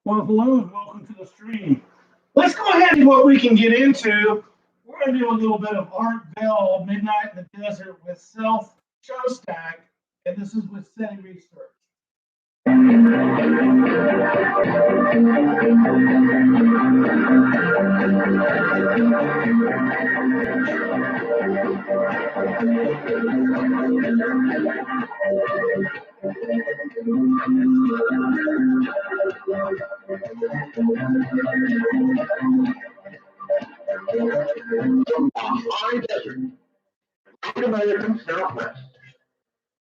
Well, hello and welcome to the stream. Let's go ahead and what we can get into. We're going to do a little bit of Art Bell, Midnight in the Desert with Self Showstack, and this is with SETI Research. High desert, North American Southwest.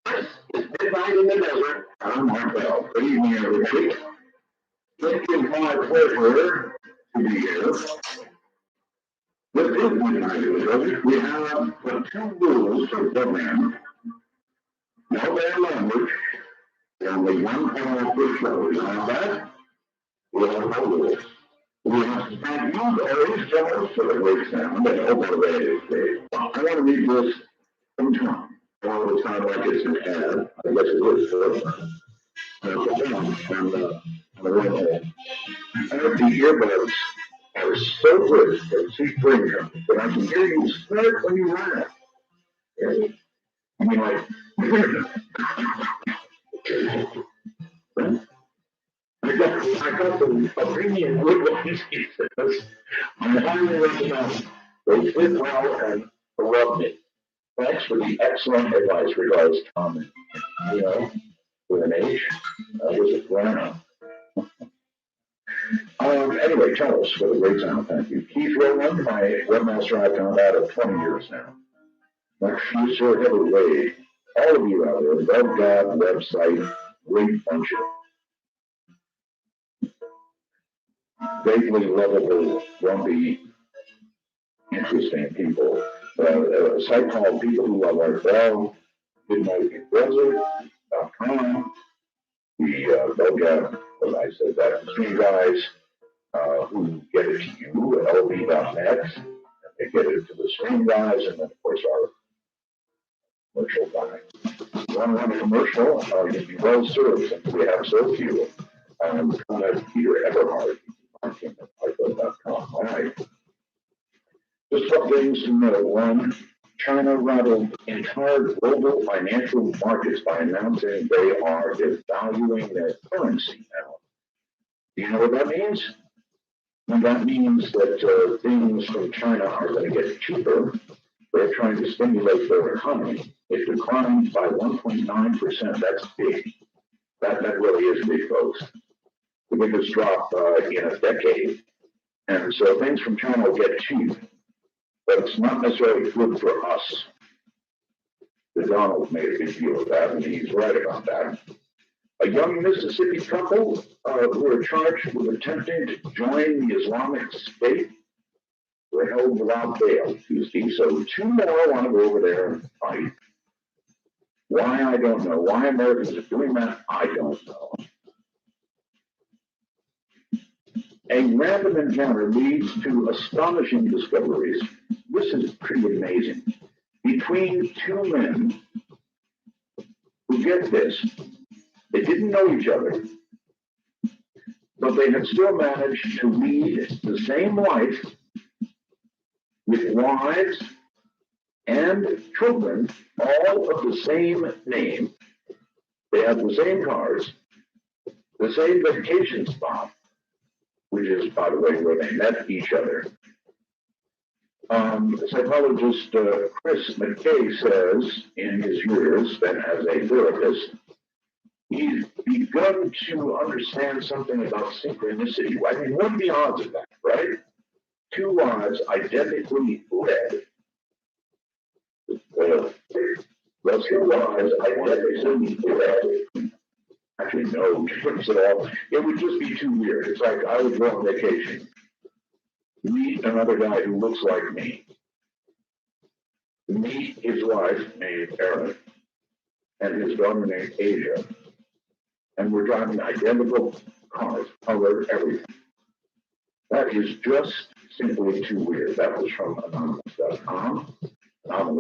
This is Midnight in the Desert. I'm Mark Bell. Good evening, everybody. It is my pleasure to be here. This is Midnight in the Desert. We have the two rules for the program. No bad language, and only one panel per show. You know that? We have no rules. We have to thank you always, gentlemen, for the great sound and open radio stage. I want to read this from Tom. Well, it sounds like it's an ad. I guess it is. It's a film on the railhead. The earbuds are so good at cheap premium that I can hear you start when you laugh. I mean, like, I got the premium wood ones, he says. I highly recommend them. They fit well and love me. Thanks for the excellent advice. Regards, Tom. You know, with an H. Was it Grana? Anyway, tell us for the great sound. Thank you. Keith Rowland, my webmaster I've found out of 20 years now. My future heavyweight. All of you out there, love God website, great bunch of vaguely lovable, grumpy, interesting people. A site called People Who Love Art Bell, midnightdesert.com. The Bogab, as I said, that the three guys who get it to you, lb.net, and they get it to the stream guys, and then, of course, our commercial guy. You want to run a commercial, you'd be well served since we have so few. Contact Peter Everhart, marketing@artbell.com. All right. Just some things to know. One, China rattled entire global financial markets by announcing they are devaluing their currency now. Do you know what that means? And that means that things from China are going to get cheaper. They're trying to stimulate their economy. It declined by 1.9%. That's big. That really is big, folks. The biggest drop in a decade. And so things from China will get cheap. But it's not necessarily good for us. The Donald made a big deal of that, and he's right about that. A young Mississippi couple who are charged with attempting to join the Islamic State were held without bail Tuesday. So two more want to go over there and fight. Why, I don't know. Why Americans are doing that, I don't know. A random encounter leads to astonishing discoveries. This is pretty amazing. Between two men who, get this, they didn't know each other, but they had still managed to lead the same life with wives and children, all of the same name. They have the same cars, the same vacation spot, which is, by the way, where they met each other. Psychologist Chris McKay says in his years spent as a therapist, he's begun to understand something about synchronicity. I mean, what are the odds of that, right? Two lives identically led. Well, two lives identically led. Actually, no difference at all. It would just be too weird. It's like I would go on vacation, meet another guy who looks like me, meet his wife named Erin, and his daughter named Asia, and we're driving identical cars, color, everything. That is just simply too weird. That was from anonymous.com, and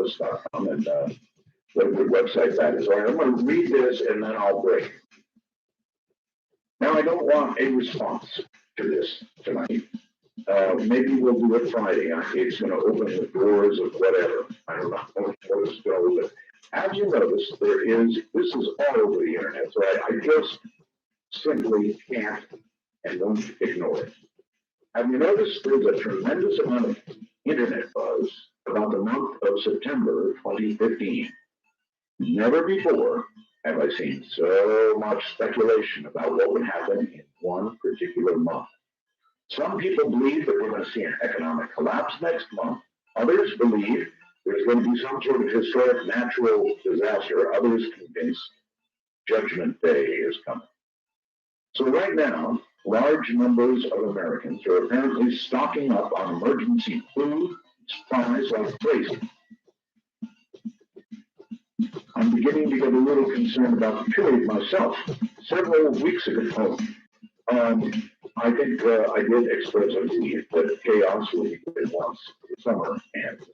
what a good website that is. All right, I'm going to read this and then I'll break. Now, I don't want a response to this tonight. Maybe we'll do it Friday. It's going to open the doors of whatever. I don't know what it's going to open. As you notice, this is all over the internet, so I just simply can't and won't ignore it. Have you noticed there's a tremendous amount of internet buzz about the month of September 2015? Never before have I seen so much speculation about what would happen in one particular month. Some people believe that we're going to see an economic collapse next month. Others believe there's going to be some sort of historic natural disaster. Others convinced Judgment Day is coming. So right now, large numbers of Americans are apparently stocking up on emergency food supplies like crazy. I'm beginning to get a little concerned about the period myself. Several weeks ago, I think I did express a belief that chaos will be good once the summer ends.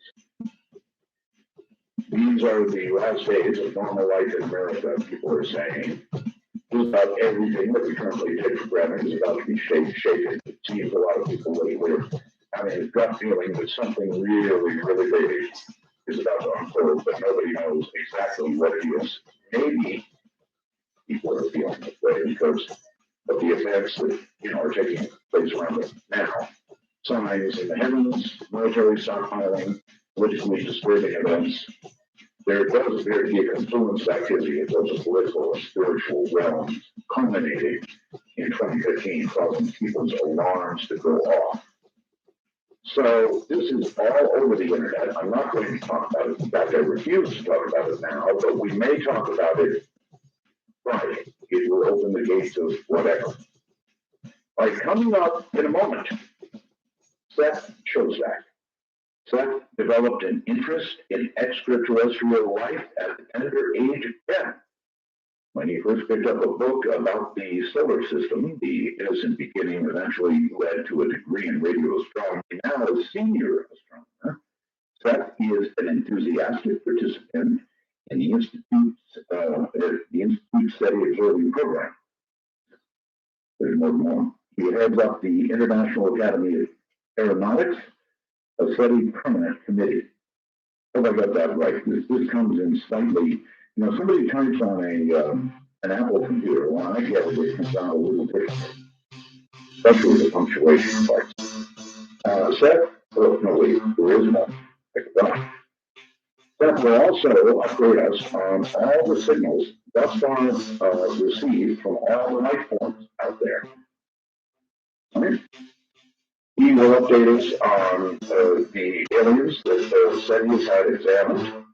These are the last days of normal life in America, people are saying. Just about everything that we currently take for granted is about to be shaken. It seems a lot of people we're having a gut feeling that something really, really big is about to unfold, but nobody knows exactly what it is. Maybe people are feeling this way because of the events that are taking place around us now. Signs in the heavens, military stockpiling, politically disturbing events. There does appear to be a confluence of activity in both the political and spiritual realms, culminating in 2015, causing people's alarms to go off. So this is all over the internet. I'm not going to talk about it. In fact, I refuse to talk about it now, but we may talk about it Friday. It will open the gates of whatever. All right, coming up in a moment, S.E.T. shows that. S.E.T. developed an interest in extraterrestrial life at the tender age of 10. When he first picked up a book about the solar system, the innocent beginning eventually led to a degree in radio astronomy. Now, a senior astronomer, S.E.T. is an enthusiastic participant in the Institute's SETI Observing Program. There's more. He heads up the International Academy of Aeronautics, a SETI permanent committee. Hope I got that right. This comes in slightly, somebody types on an Apple computer. When I get it, it comes out a little different, especially the punctuation parts. S.E.T. Oh, no, wait, there is one. I forgot. S.E.T. will also update us on all the signals thus far received from all the life forms out there. He will update us on the aliens that SETI has had examined,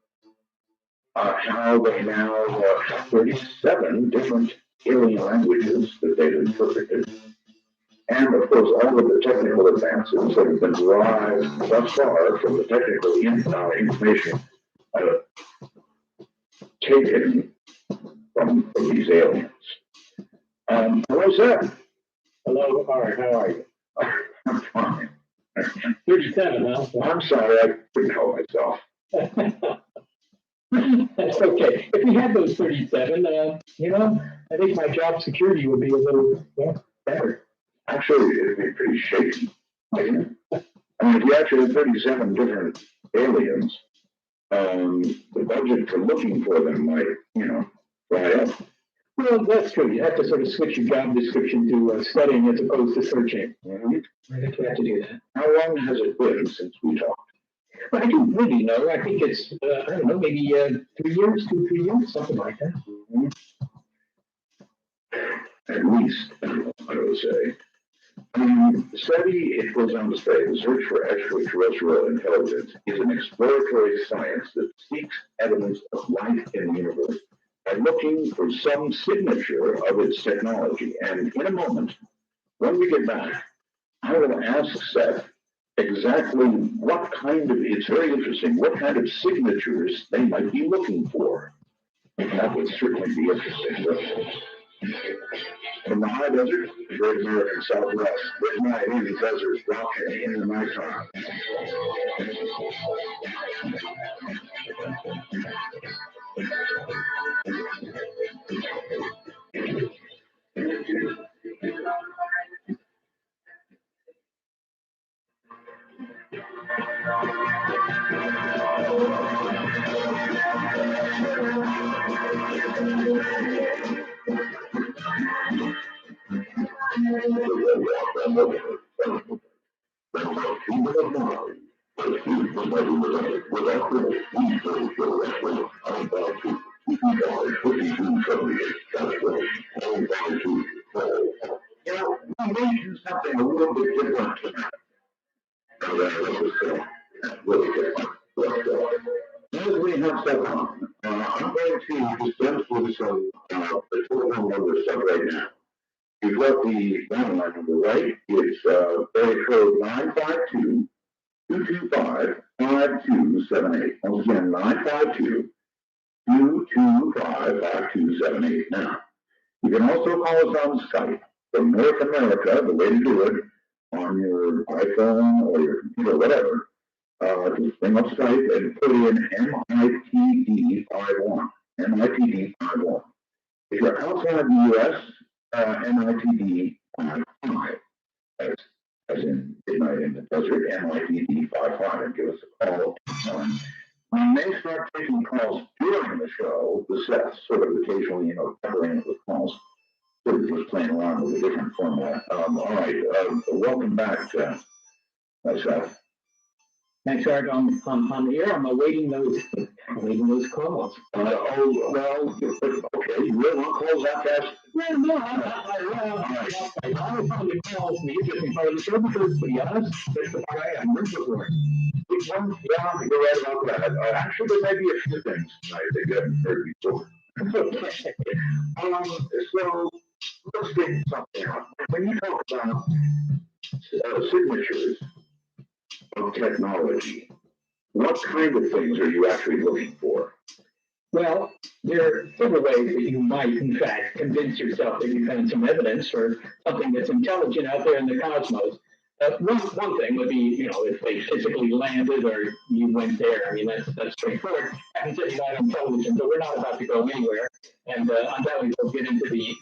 how they now have 37 different alien languages that they've interpreted, and of course all of the technical advances that have been derived thus far from the technical information taken from these aliens. Hello, Seth. Hello, Art, how are you? I'm fine. 37, huh? I'm sorry, I couldn't help myself. That's okay. If we had those 37, I think my job security would be a little better. Actually, it'd be pretty shaky. I mean, if you actually have 37 different aliens, the budget for looking for them might, dry up. Well, that's true. You have to sort of switch your job description to studying as opposed to searching. Mm-hmm. I think you have to do that. How long has it been since we talked? Well, I don't really know. I think it's, I don't know, maybe 3 years, 3 years, something like that. Mm-hmm. At least, I would say. SETI, it goes on to say, the search for extraterrestrial intelligence is an exploratory science that seeks evidence of life in the universe by looking for some signature of its technology. And in a moment, when we get back, I will ask Seth exactly what kind of, it's very interesting, what kind of signatures they might be looking for. That would certainly be interesting. From the high desert, the great American Southwest, midnight in the desert, rocking in the nighttime. We may do something a little bit different tonight. Really different. As we have set up, I'm going to dispense with some the telephone number stuff right now. You've got the landline number, right? It's area code 952-225-5278. Once again, 952-225-5278. Now, you can also call us on Skype from North America. The way to do it on your iPhone or your computer, whatever. Just bring up Skype and put in MITD51. MITD51. If you're outside the US, MITD55, as in midnight in the desert, MITD55, and give us a call. We may start taking calls during the show, the sets, sort of occasionally, peppering it with calls. Sort of just playing around with a different format. All right, welcome back, Seth. Thanks, Art. I'm here. I'm awaiting those calls. Well, okay. You really want calls that fast? Well, no, I was on the calls, the interesting part of the show, because, to be honest, that's the part I am rooting for. Which one? Yeah, you're right about that. Actually, there might be a few things tonight that you haven't heard before. So, let's get something out. When you talk about signatures of technology, what kind of things are you actually looking for? Well, there are several ways that you might, in fact, convince yourself that you found some evidence for something that's intelligent out there in the cosmos. One thing would be, if they physically landed or you went there. I mean, that's straightforward. I can say that intelligent, but we're not about to go anywhere. And undoubtedly, we'll get into the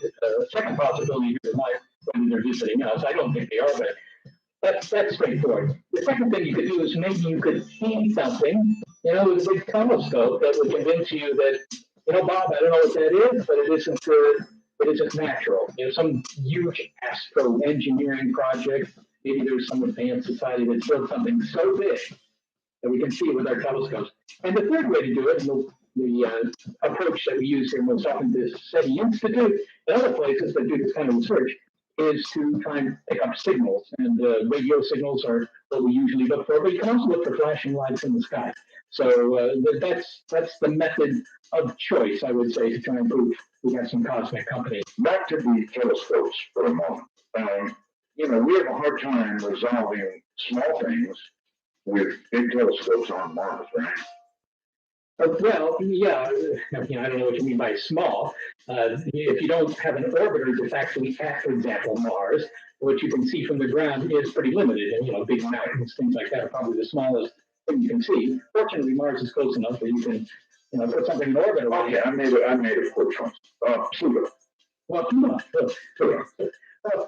second possibility here tonight, whether they're visiting us. I don't think they are, but that's straightforward. The second thing you could do is maybe you could see something, with a big telescope that would convince you that, Bob, I don't know what that is, but it isn't natural. Some huge astro engineering project. Maybe there's some advanced society that's built something so big that we can see it with our telescopes. And the third way to do it, and the approach that we use here most often, the SETI Institute and other places that do this kind of research, is to try and pick up signals. And radio signals are what we usually look for, but you can also look for flashing lights in the sky. So that's the method of choice, I would say, to try and prove we have some cosmic company. Back to the telescopes for a moment. We have a hard time resolving small things with big telescopes on Mars, right? Well, yeah, I don't know what you mean by small. If you don't have an orbiter that's actually at, for example, Mars, what you can see from the ground is pretty limited. And, big mountains, things like that are probably the smallest thing you can see. Fortunately, Mars is close enough that you can, put something in orbit around. Okay, I made a quick choice. Pluto. Well, Pluto.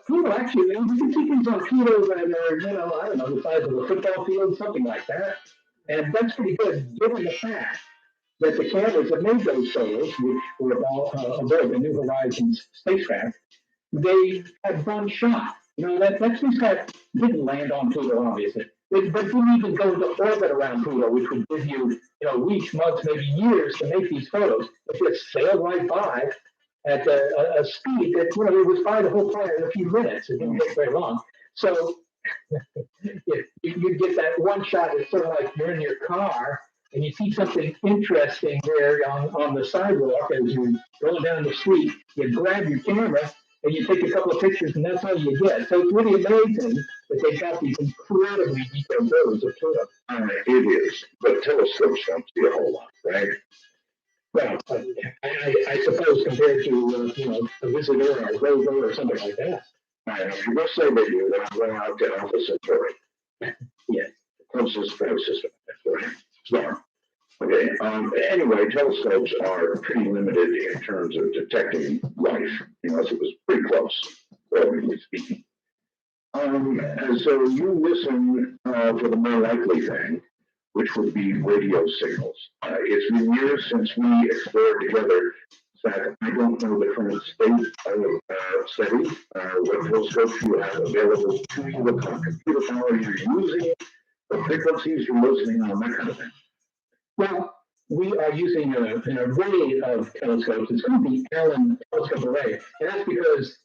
Pluto, actually, we can see things on Pluto that are, I don't know, the size of a football field, something like that. And that's pretty good, given the fact that the cameras that made those photos, which were aboard the New Horizons spacecraft, they had one shot. That spacecraft didn't land on Pluto, obviously. But didn't even go into orbit around Pluto, which would give you, weeks, months, maybe years to make these photos. It just sailed right by at a speed that, it was by the whole planet in a few minutes. It didn't take very long. So if you get that one shot, it's sort of like you're in your car and you see something interesting there on the sidewalk as you're going down the street, you grab your camera and you take a couple of pictures, and that's all you get. So it's really amazing that they've got these incredibly detailed photos of Pluto. It is, but telescopes don't see a whole lot, right? Well, I suppose compared to a visitor or a rover or something like that. All right, if you're going to say they do, then I'm going out to Alpha Centauri. Yes. The closest star system. Star. Okay. Anyway, telescopes are pretty limited in terms of detecting life, unless it was pretty close, relatively speaking. And so you listen for the more likely thing, which would be radio signals. It's been years since we explored together that I don't know the current state of SETI, what telescopes you have available to you, what kind of computer power you're using, the frequencies you're listening on, that kind of thing. Well, we are using an array of telescopes. It's called the Allen Telescope Array, and that's because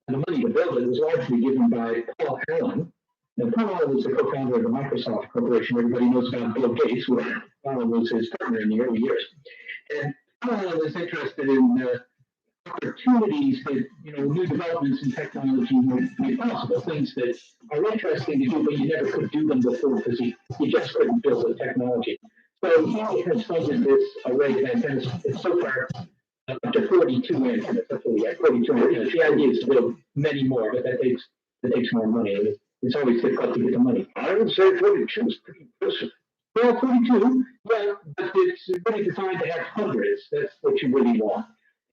the money to build it was largely given by Paul Allen. And Paul Allen was the co-founder of the Microsoft Corporation. Everybody knows about Bill Gates, who Allen was his partner in the early years. And Paul Allen was interested in opportunities that, new developments in technology made possible, things that are interesting to do, but you never could do them before because you just couldn't build the technology. So he has funded this array of antennas. It's so far up to 42 antennas. That's what we have, 42 antennas. The idea is to build many more, but that takes more money. It's always difficult to get the money. I would say 42 is pretty impressive. Well, 42, yeah, but it's really designed to have hundreds. That's what you really want.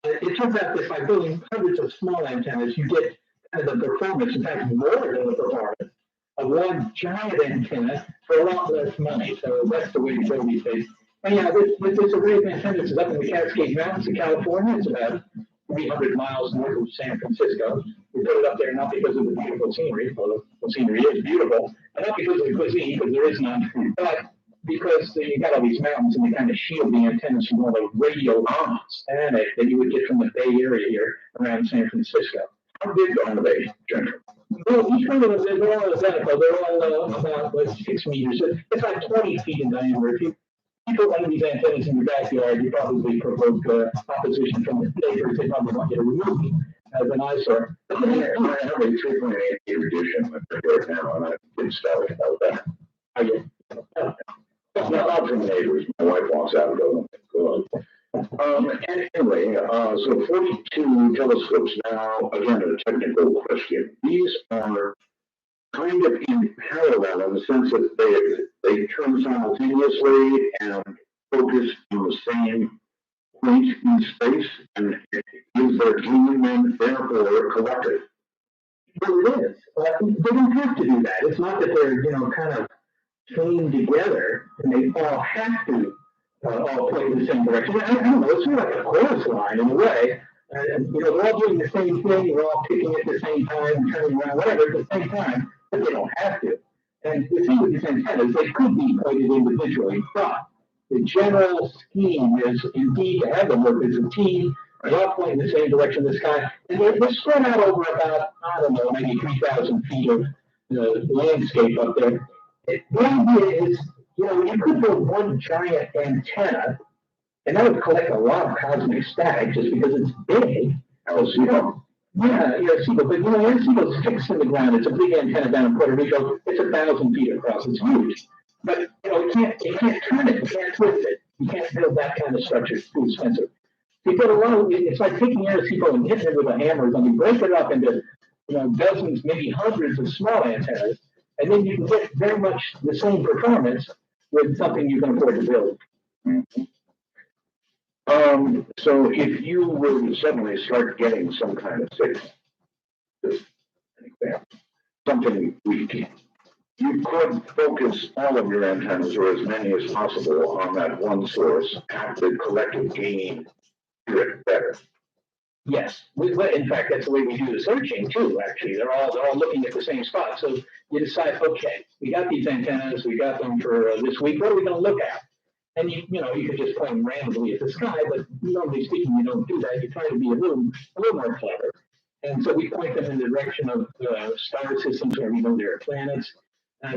It turns out that by building hundreds of small antennas, you get kind of the performance, in fact, more than the performance of one giant antenna for a lot less money. So that's the way to go these days. And yeah, this array of antennas is up in the Cascade Mountains of California. It's about 300 miles north of San Francisco. We built it up there not because of the beautiful scenery, although the scenery is beautiful, and not because of the cuisine, because there is none, but because you got all these mountains and they kind of shield the antennas from all the radio static that you would get from the Bay Area here around San Francisco. How big are they, generally? Well, each one of them, they're all identical. They're all about 6 meters. It's like 20 feet in diameter. If you put one of these antennas in your backyard, you probably provoke opposition from the neighbors. They probably want you to remove them as an eyesore. I have a 3.8 edition right now, and I'm getting started about that. Oh, yeah. Not from neighbors. My wife walks out and goes, good. Anyway, so 42 telescopes now, again, a technical question. These are kind of in parallel in the sense that they turn simultaneously and focus on the same point in space and is their gain and therefore collected. Well, it is. They don't have to do that. It's not that they're, kind of chained together and they all have to all point in the same direction. I don't know. It's sort of like a chorus line in a way. They're all doing the same thing. They're all picking at the same time, turning around, whatever, at the same time, but they don't have to. And the thing with these antennas, they could be pointed individually, but the general scheme is indeed to have them work as a team. They all point in the same direction in the sky, and they're spread out over about, I don't know, maybe 3,000 feet of landscape up there. The idea is, you could build one giant antenna, and that would collect a lot of cosmic static just because it's big. LCO. Yeah, SETI, but SETI's fixed in the ground. It's a big antenna down in Puerto Rico. It's 1,000 feet across. It's huge. But you can't turn it. You can't twist it. You can't build that kind of structure. It's too expensive. You put a lot of, it's like taking SETI and hitting it with a hammer. And you break it up into dozens, maybe hundreds of small antennas, and then you can get very much the same performance with something you can afford to build. Mm-hmm. So if you were to suddenly start getting some kind of signal, just an example, something weak, you could focus all of your antennas, or as many as possible, on that one source, have the collective gain hear it better. Yes, in fact, that's the way we do the searching too. Actually, they're all looking at the same spot. So you decide, okay, we got these antennas, we got them for this week. What are we going to look at? And you could just point them randomly at the sky, but normally speaking, you don't do that. You try to be a little more clever. And so we point them in the direction of star systems where we know there are planets.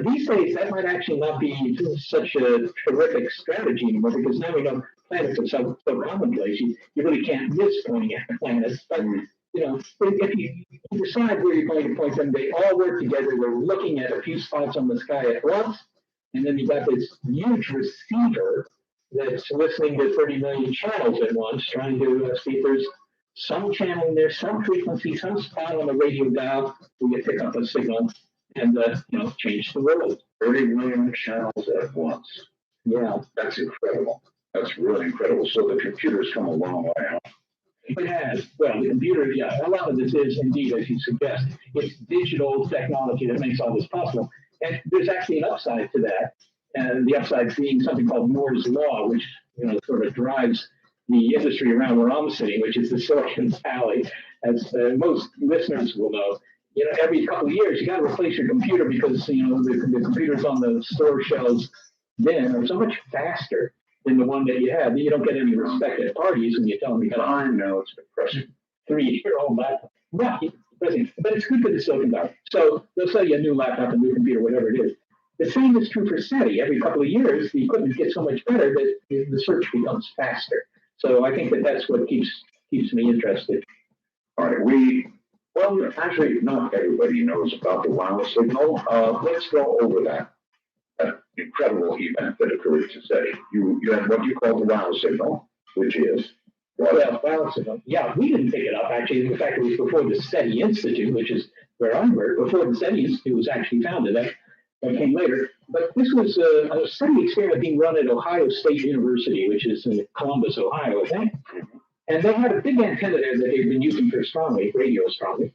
These days, that might actually not be such a terrific strategy anymore because now we know planets are so commonplace. You really can't miss pointing at planets. But if you decide where you're going to point them, they all work together. They're looking at a few spots on the sky at once. And then you got this huge receiver that's listening to 30 million channels at once, trying to see if there's some channel in there, some frequency, some spot on the radio dial where you pick up a signal and change the world. 30 million channels at once. Yeah, that's incredible. That's really incredible. So the computer's come a long way, huh? It has. Well, the computer, yeah, a lot of this is indeed, as you suggest, it's digital technology that makes all this possible. And there's actually an upside to that. And the upside being something called Moore's Law, which sort of drives the industry around where I'm sitting, which is the Silicon Valley, as most listeners will know. Every couple of years, you got to replace your computer because the computers on the store shelves then are so much faster than the one that you have. You don't get any respect at parties when you tell them you got I know, it's depressing. 3-year-old laptop. No, but it's good for the Silicon Valley. So they'll sell you a new laptop, a new computer, whatever it is. The same is true for S.E.T.I. Every couple of years, the equipment gets so much better that the search becomes faster. So I think that's what keeps me interested. All right, well, actually, not everybody knows about the WOW signal. Let's go over that incredible event that occurred to S.E.T.I. You had what you call the WOW signal, which is what? Well, WOW signal. Yeah, we didn't pick it up, actually. In fact, it was before the S.E.T.I Institute, which is where I work, before the S.E.T.I Institute was actually founded. That came later. But this was a S.E.T.I experiment being run at Ohio State University, which is in Columbus, Ohio, I think. And they had a big antenna there that they've been using for radio astronomy.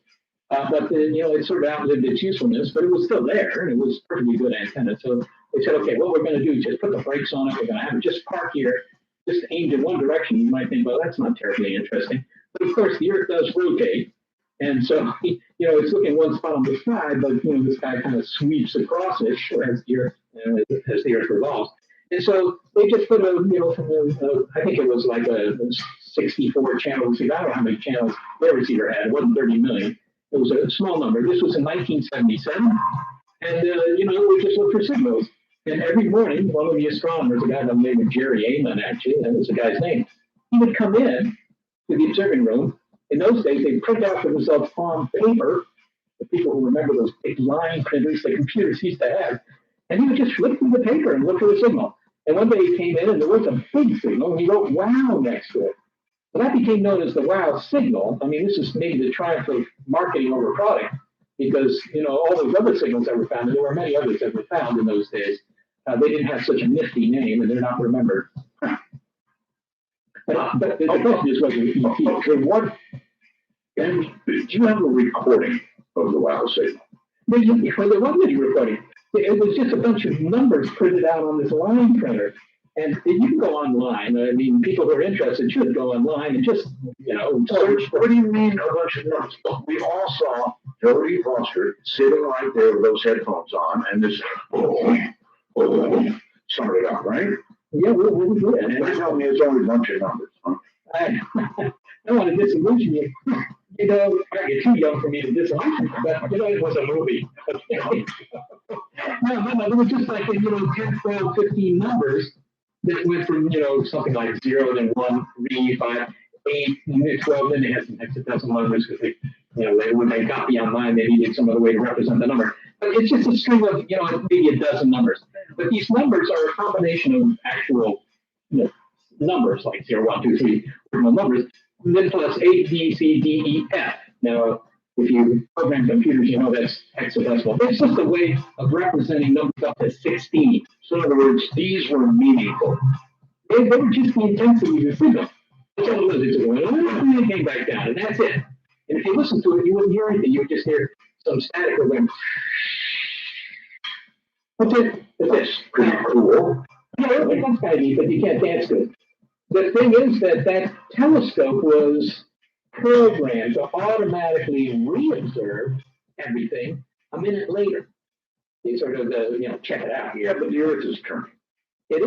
But it sort of outlived its usefulness, but it was still there, and it was a perfectly good antenna. So they said, okay, what we're going to do is just put the brakes on it. We're going to have it just park here, just aimed in one direction. You might think, well, that's not terribly interesting. But of course, the Earth does rotate. And so, it's looking one spot on the sky, but, the sky kind of sweeps across it as the Earth revolves. And so they just put I think it was like a 64 channel receiver. I don't know how many channels their receiver had. It wasn't 30 million. It was a small number. This was in 1977. And, we just looked for signals. And every morning, one of the astronomers, a guy named Jerry Amon, actually, that was the guy's name, he would come in to the observing room. In those days, they'd print out the results on paper. The people who remember those big line printers the computers used to have. And he would just flip through the paper and look for the signal. And one day he came in and there was a big signal, and he wrote WOW next to it. So that became known as the WOW signal. I mean, this is maybe the triumph of marketing over product, because, all those other signals that were found, and there were many others that were found in those days, they didn't have such a nifty name, and they're not remembered. But the question is whether do you have a recording of the WOW signal? There wasn't any recording. It was just a bunch of numbers printed out on this line printer. And you can go online. I mean, people who are interested should go online and just, search for. What do you mean a bunch of numbers? We all saw Jodie Foster sitting right there with those headphones on, and this started out, right? Yeah, we did. And they tell me it's only a bunch of numbers. Huh? I don't want to disillusion you. You're too young for me to disillusion you, but, it was a movie. No, it was just like, 10, 12, 15 numbers that went from, something like 0, then 1, 3, 5, 8, and then 12, then they had some hexadecimal numbers because when they copy online, they needed some other way to represent the number. But it's just a string of, maybe a dozen numbers. But these numbers are a combination of actual, numbers like 0, 1, 2, 3, ordinal numbers, and then plus A, B, C, D, E, F. Now, if you program computers, that's hexadecimal. It's just a way of representing numbers up to 16. So in other words, these were meaningful. They were just the intensity of the signal. That's all it was. It's going, and it came back down, and that's it. And if you listen to it, you wouldn't hear anything. You would just hear some static or going. That's it. That's pretty cool. Yeah, that's kind of neat, but you can't dance to it. The thing is that telescope was programmed to automatically reobserve everything a minute later. They sort of, check it out. Yeah, but the Earth is turning. It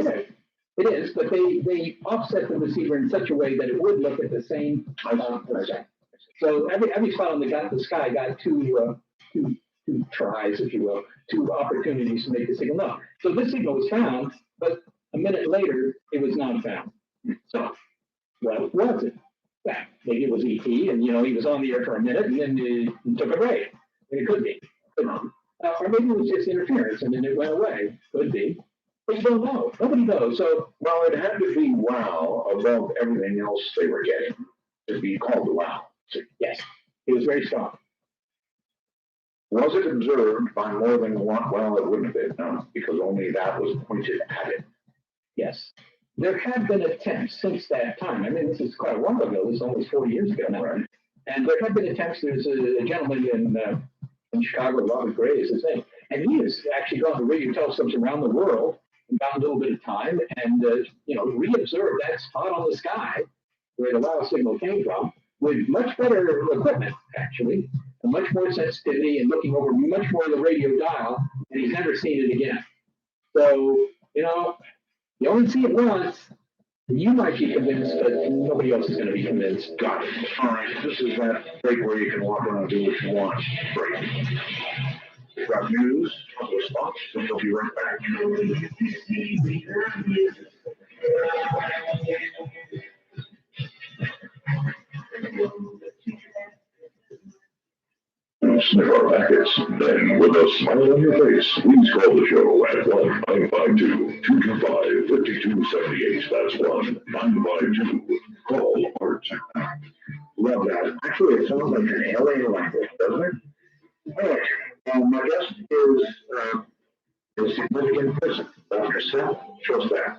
is, but they offset the receiver in such a way that it would look at the same. So every spot on the sky got two tries, if you will, 2 opportunities to make the signal known. So this signal was found, but a minute later it was not found. So what was it? Well, maybe it was E.T. and he was on the air for a minute and then he took a break. It could be. Or maybe it was just interference and then it went away. Could be. But you don't know. Nobody knows. So, well, it had to be WOW above everything else they were getting to be called the WOW. Yes, it was very strong. Was it observed by more than one? Well, it wouldn't have been, no, because only that was pointed at it. Yes. There have been attempts since that time. I mean, this is quite a while ago. This is almost 40 years ago now. Right. And there have been attempts. There's a gentleman in Chicago, Robert Gray is his name, and he has actually gone to radio telescopes around the world and got a little bit of time and, reobserved that spot on the sky where the WOW signal came from, with much better equipment, actually, and much more sensitivity and looking over much more of the radio dial, and he's never seen it again. So, you know, you only see it once. You might be convinced, but nobody else is going to be convinced. Got it. All right, this is that break where you can walk around and do what you want. Break. We've got news, a couple of spots, and we'll be right back. Sniff our packets, then with a smile on your face, please call the show at 1-952-225-5278. That's 1-952. Call Art. Love that. Actually, it sounds like an alien language, doesn't it? All right. My guest is a significant person, Dr. S.E.T.I.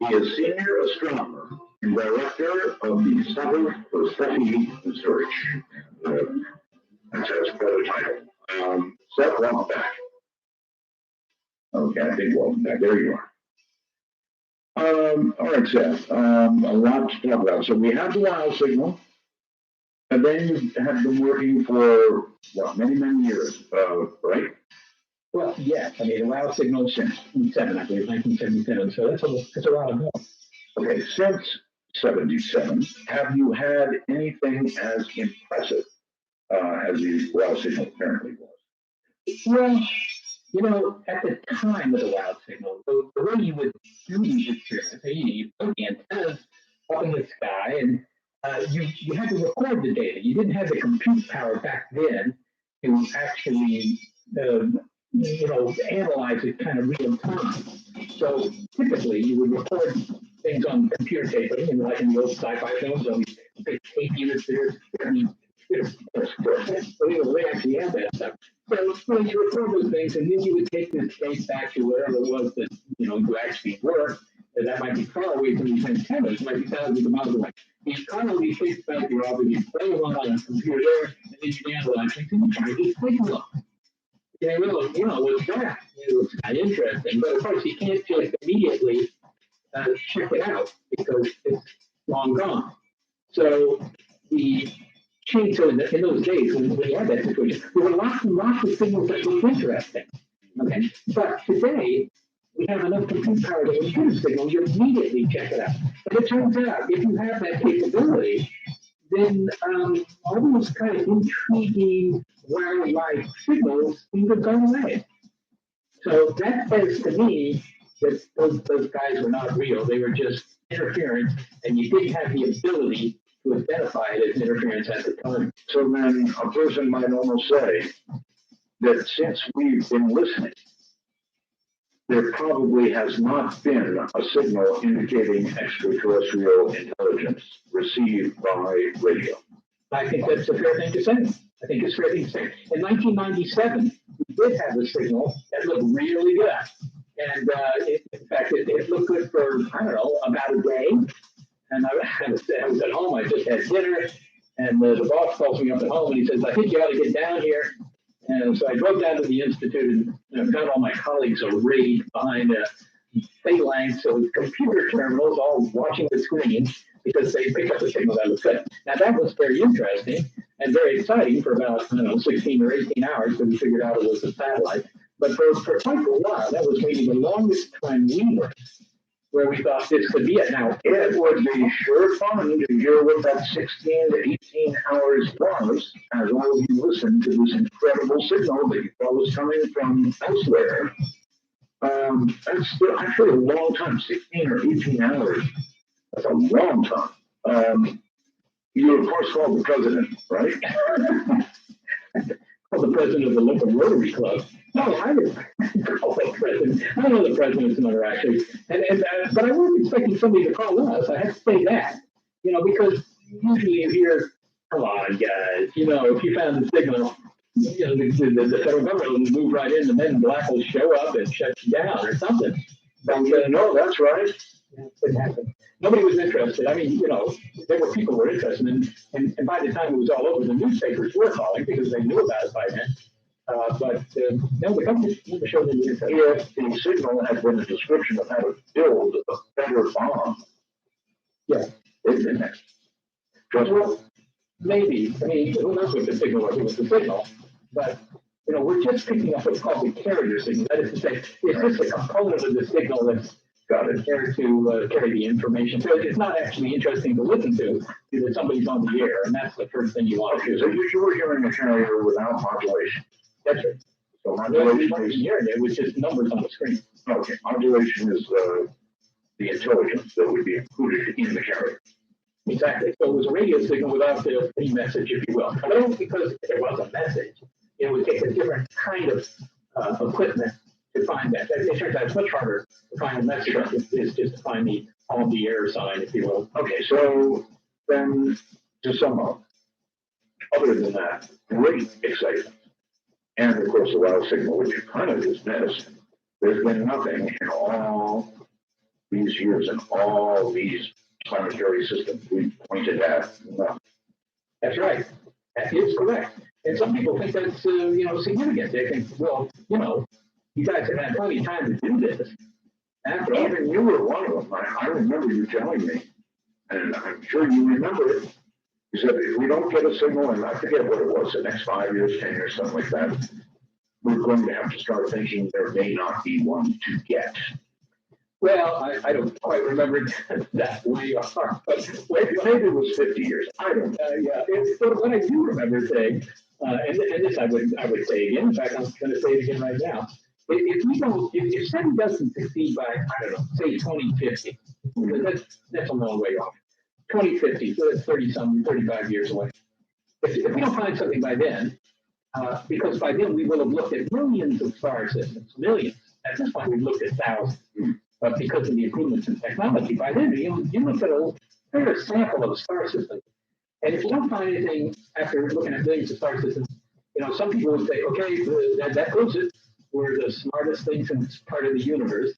He is senior astronomer and director of the Center for S.E.T.I Research. That's quite a title. Seth, welcome back. Okay, I think welcome back. There you are. All right, Seth. A lot to talk about. So we have the WOW signal, and then you have been working for many, many years, right? Well, yes. I mean, the WOW signal since 1977, I believe, 1977. So that's a while ago. Okay, since 77, have you had anything as impressive as the WOW signal apparently was? Well, you know, at the time of the WOW signal, the way you would do these experiments, you put the antennas up in the sky, and you had to record the data. You didn't have the compute power back then to actually, analyze it kind of real time. So typically, you would record things on computer tape, like in the old sci-fi films, on these big tape units there. So we actually have that stuff. So you record those things, and then you would take this tape back to wherever it was that you actually worked. And that might be far away from these antennas, it might be thousands of miles away. You call all these tapes back to your office, you play them on a computer, and then you analyze things, and you try to just take a look. Yeah, what's that? It's kind of interesting, but of course you can't just immediately check it out because it's long gone. So the change, so in those days when we had that situation, there were lots and lots of signals that looked interesting. Okay, but today we have enough compute power to compute a signal, you immediately check it out. And it turns out if you have that capability, then all those kind of intriguing wildlife signals seem to have gone away. So that says to me that those guys were not real. They were just interference, and you didn't have the ability to identify it as interference at the time. So then a person might almost say that since we've been listening, there probably has not been a signal indicating extraterrestrial intelligence received by radio. I think that's a fair thing to say. I think it's a fair thing to say. In 1997, we did have a signal that looked really good. And in fact, it looked good for, I don't know, about a day. And I was at home, I just had dinner, and the boss calls me up at home and he says, I think you ought to get down here. And so I drove down to the Institute and found all my colleagues arrayed behind a phalanx of computer terminals, all watching the screen because they picked up the signal that was good. Now that was very interesting and very exciting for about, 16 or 18 hours because we figured out it was a satellite. But for quite a while, that was maybe the longest time we were where we thought this could be it. Now, it would be sure fun to hear what that 16 to 18 hours was as all of you listened to this incredible signal that you thought was coming from elsewhere. That's still actually a long time, 16 or 18 hours. That's a long time. You, of course, called the president, right? Called the president of the local Rotary Club. No, I didn't call the president. I don't know the president's number, actually. But I wasn't expecting somebody to call us. I have to say that. Because usually you hear, come on, guys, if you found the signal, the federal government will move right in, and then black will show up and shut you down or something. But no, that's right. It didn't happen. Nobody was interested. I mean, there were people who were interested, and by the time it was all over, the newspapers were calling because they knew about it by then. But no, the government never showed any interest. If the signal had been a description of how to build a better bomb, yeah, isn't it? Just Well, maybe. I mean, who knows what the signal was? It was the signal. But, we're just picking up what's called the carrier signal. That is to say, it's just a component of the signal that's got it. there to carry the information. So it's not actually interesting to listen to because somebody's on the air, and that's the first thing you want to Okay, do. so you were hearing a carrier without modulation. That's right. So Modulation modulation is, hearing it was just numbers on the screen. okay, modulation is the intelligence that would be included in the carrier. Exactly. So it was a radio signal without any message, if you will. But only because there was a message, it would take a different kind of equipment to find that. It turns out it's much harder to find a message than it is just to find the on the air sign, if you will. Okay, so then to sum up, other than that, great excitement. And of course, the wild signal, which you kind of dismissed, there's been nothing in all these years and all these planetary systems we've pointed at. Nothing. That's right. That is correct. And some people think that's significant. They think, well, you guys have had plenty of time to do this. After all, Even you were one of them. I remember you telling me, and I'm sure you remember it. You said, if we don't get a signal, and I forget what it was, the next 5 years, 10 years, something like that, we're going to have to start thinking there may not be one to get. well, I don't quite remember it that way, but Maybe it was 50 years. I don't know. yeah. But what I do remember saying, and this I would say again. In fact, I'm going to say it again right now. If we don't, if SETI doesn't succeed by, I don't know, say 2050, that's a long way off. 2050, so that's 35 years away. If we don't find something by then, because by then we will have looked at millions of star systems, millions. At this point, we've looked at thousands. But because of the improvements in technology, by then you look at a fair sample of star systems. And if you don't find anything after looking at millions of star systems, some people would say, okay, that proves it. We're the smartest things in this part of the universe.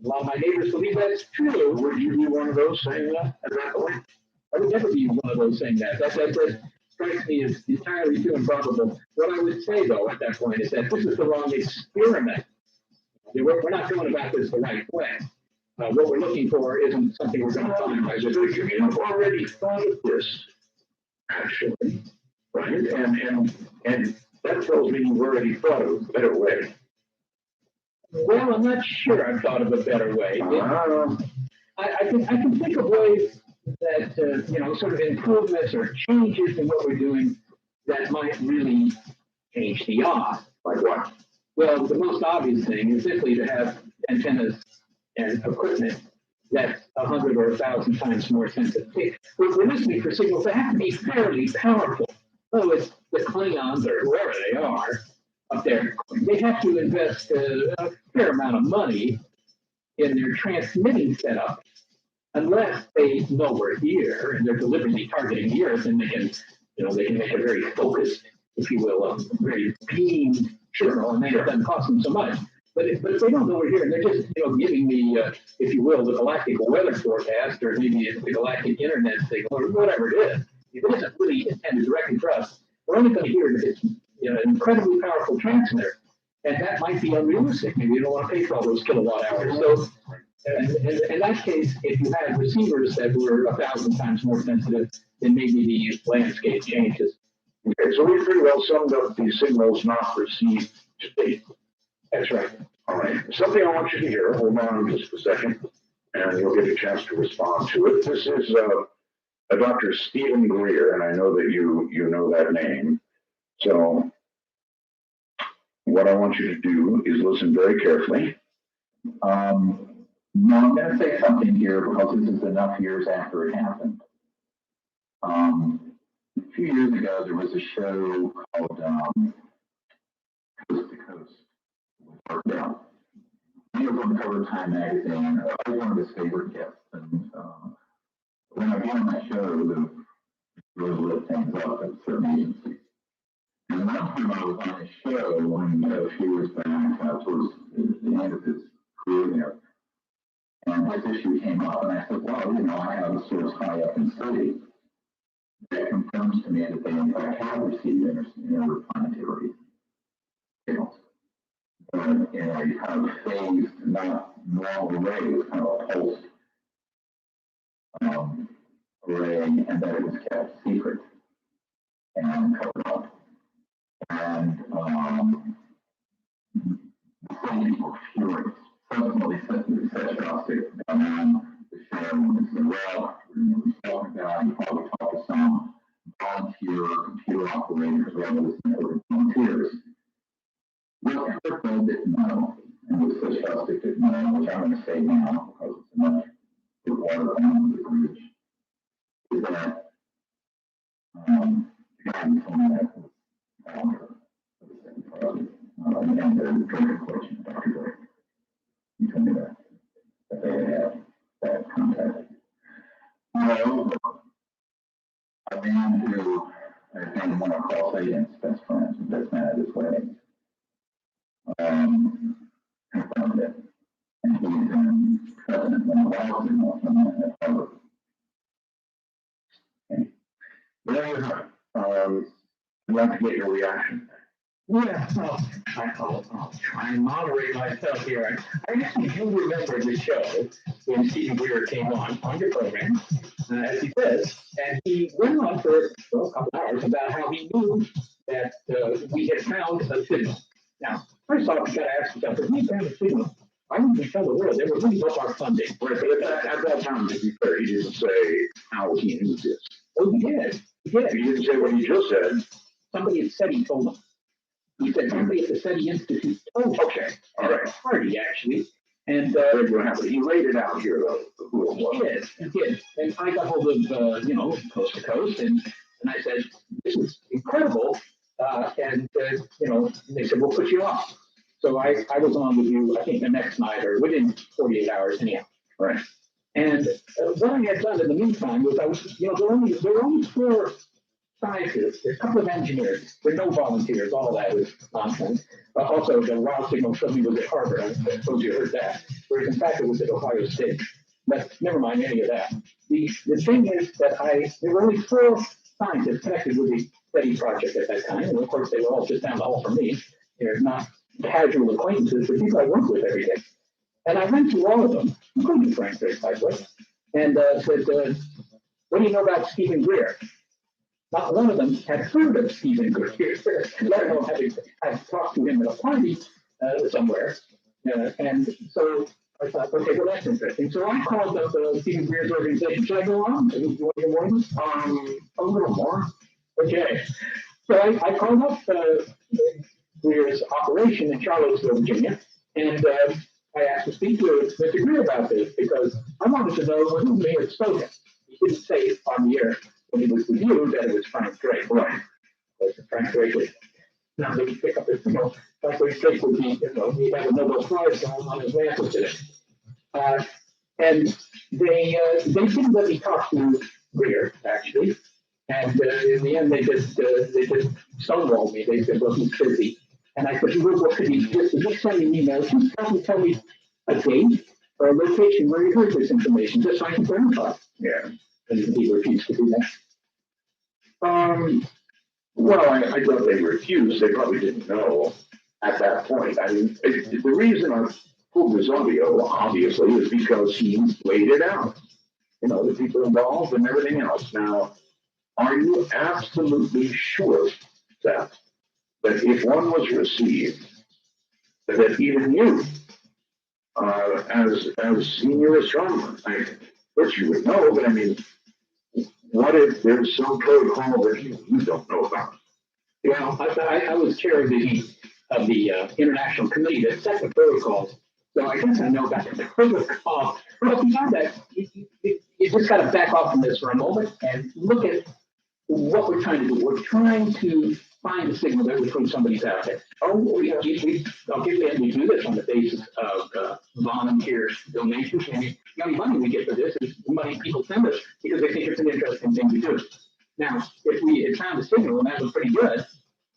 A lot of my neighbors believe that's true. Would you be one of those saying that at that point? I would never be one of those saying that. That strikes me as entirely too improbable. What I would say, though, at that point is that this is the wrong experiment. We're not going about this the right way. What we're looking for isn't something we're going to find by just. You've already thought of this, actually, right? And that tells me you've already thought of a better way. Well, I'm not sure I've thought of a better way. I can think of ways that sort of improvements or changes in what we're doing that might really change the odds. Like what? Well, the most obvious thing is simply to have antennas and equipment that's 100 or 1,000 times more sensitive. We're listening for signals that have to be fairly powerful. Oh, it's the Klingons or whoever they are up there. They have to invest a fair amount of money in their transmitting setup, unless they know we're here and they're deliberately targeting the Earth, and they can make a very focused, if you will, very beamed signal, and then it doesn't cost them so much. But if they don't know we're here, and they're just giving the, if you will, the galactic weather forecast, or maybe it's the galactic internet signal, or whatever it is, if it isn't really intended directly for us, we're only going to hear it if it's an incredibly powerful transmitter, and that might be unrealistic. Maybe you don't want to pay for all those kilowatt hours. So, in that case, if you had receivers that were 1,000 times more sensitive, then maybe the landscape changes. Okay, so we pretty well summed up these signals not received to date. That's right. All right. Something I want you to hear. Hold on just a second, and you'll get a chance to respond to it. This is a Dr. Stephen Greer, and I know that you know that name. So what I want you to do is listen very carefully. No, I'm going to say something here because this is enough years after it happened. A few years ago, there was a show called Coast to Coast with Art Bell. He was on the cover of Time magazine. I was one of his favorite guests. And when I got on that show, the really lit things up at certain agencies. And one time I was on his show when a few years back, towards the end of his career there. And this issue came up, and I said, well, I have a source high up in SETI that confirms to me that they, in fact, have received interplanetary signals. But in a kind of phased, not normal way, it was kind of a array and that it was kept secret and covered up. And the city were furious. Subsequently, S.E.T.I got on the show and said, well, we talked about, you probably talked to some volunteer computer operators rather than volunteers. Well, Herco didn't know, and the S.E.T.I didn't know, which I'm going to say now because it's enough to water down the bridge, is that the guy who told me that was founder of the S.E.T project, and the drinking question, Dr. Drake. He told me that they had that contact. No, a man who I think one of Carl Sagan's best friends, best man at his wedding, confirmed it. And he was in president when the White House at Harvard. Okay. There you have it. I'd like to get your reaction. Yeah, well, I'll try and moderate myself here. I actually do remember the show when Stephen Greer came on your program, as he says, and he went on for a couple hours about how he knew that we had found a signal. Now, first off, you got to ask yourself, if we found a signal, why didn't we tell the world? They were really up our funding. Right, but at that time, to be fair, he didn't say how he knew this. Oh, he did. He did. He didn't say what he just said. Somebody at S.E.T.I told him. He said somebody at the S.E.T.I Institute told him. Okay, all right. At a party, actually. And he laid it out here, though, who it was. he did. And I got hold of, Coast to Coast, and I said, this is incredible. And they said, we'll put you on. So I was on with you, I think, the next night or within 48 hours, anyhow. Right. And what I had done in the meantime was there were only 4 scientists, there's a couple of engineers, there were no volunteers, all that was nonsense. Also, the wild signal suddenly was at Harvard, I suppose you heard that, whereas in fact it was at Ohio State. But never mind any of that. The thing is that there were only 4 scientists connected with the S.E.T.I project at that time, and of course they were all just down the hall from me. They're not casual acquaintances, but people I work with every day. And I went to all of them, including Frank Drake, by the way, and said, what do you know about Stephen Greer? Not one of them had heard of Stephen Greer, let alone had talked to him at a party somewhere. And so I thought, okay, well, that's interesting. So I called up Stephen Greer's organization. Should I go on? Do you want to hear more? A little more. Okay. So I called up Greer's operation in Charlottesville, Virginia, and I asked to speak to Mr. Greer about this because I wanted to know who may have spoken. He didn't say on the air when he was with you that it was Frank Drake. Right. Frank Drake was, now they pick up his, Frank Drake would be, he had a Nobel Prize on his mantle today. And they didn't let me talk to Greer, actually. And in the end, they just stonewalled me. They said, well, he's busy. And I said, well, what could he just send me an email? Just tell me a date or a location where he heard this information, just so I can verify. Yeah. And he refused to do that. Well, I thought they refused. They probably didn't know at that point. I mean, the reason I pulled this audio, obviously, is because he laid it out. The people involved and everything else. Now, are you absolutely sure that if one was received, that even you, as senior astronomer, which you would know, but I mean, what if there's some protocol that you don't know about? Well, I was chair of the international committee that set the protocols, so I guess I know about the protocol. But beyond that, you just got to back off from this for a moment and look at what we're trying to do. We're trying to find a signal that would prove somebody's out there. Oh, yeah, we do this on the basis of volunteer donations. And the only money we get for this is the money people send us because they think it's an interesting thing to do. Now, if we had found a signal and that was pretty good,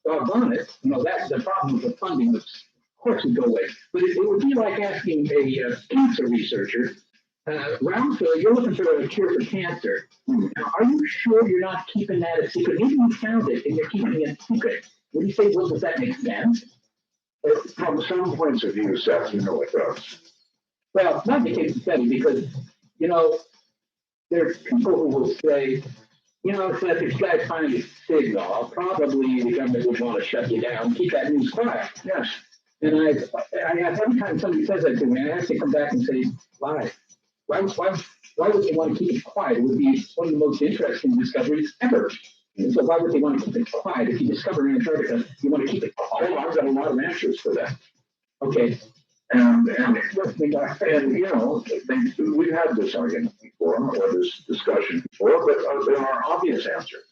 doggone it, that's the problem with the funding, which of course would go away. But it would be like asking a cancer researcher, Ralph, you're looking for a cure for cancer. Now, are you sure you're not keeping that a secret? Maybe you found it and you're keeping it secret. Would you say, well, does that make sense? From some points of view, Seth, it does. Well, not the case of S.E.T.I because, there are people who will say, you know, Seth, if you guys find a signal, probably the government would want to shut you down, keep that news quiet. Yes. And I have every time somebody says that to me, I have to come back and say, why? Why would they want to keep it quiet? It would be one of the most interesting discoveries ever. And so why would they want to keep it quiet? If you discover in Antarctica, you want to keep it quiet. Well, I've got a lot of answers for that. Okay. And you know, we've had this argument before, or this discussion before, but there are obvious answers.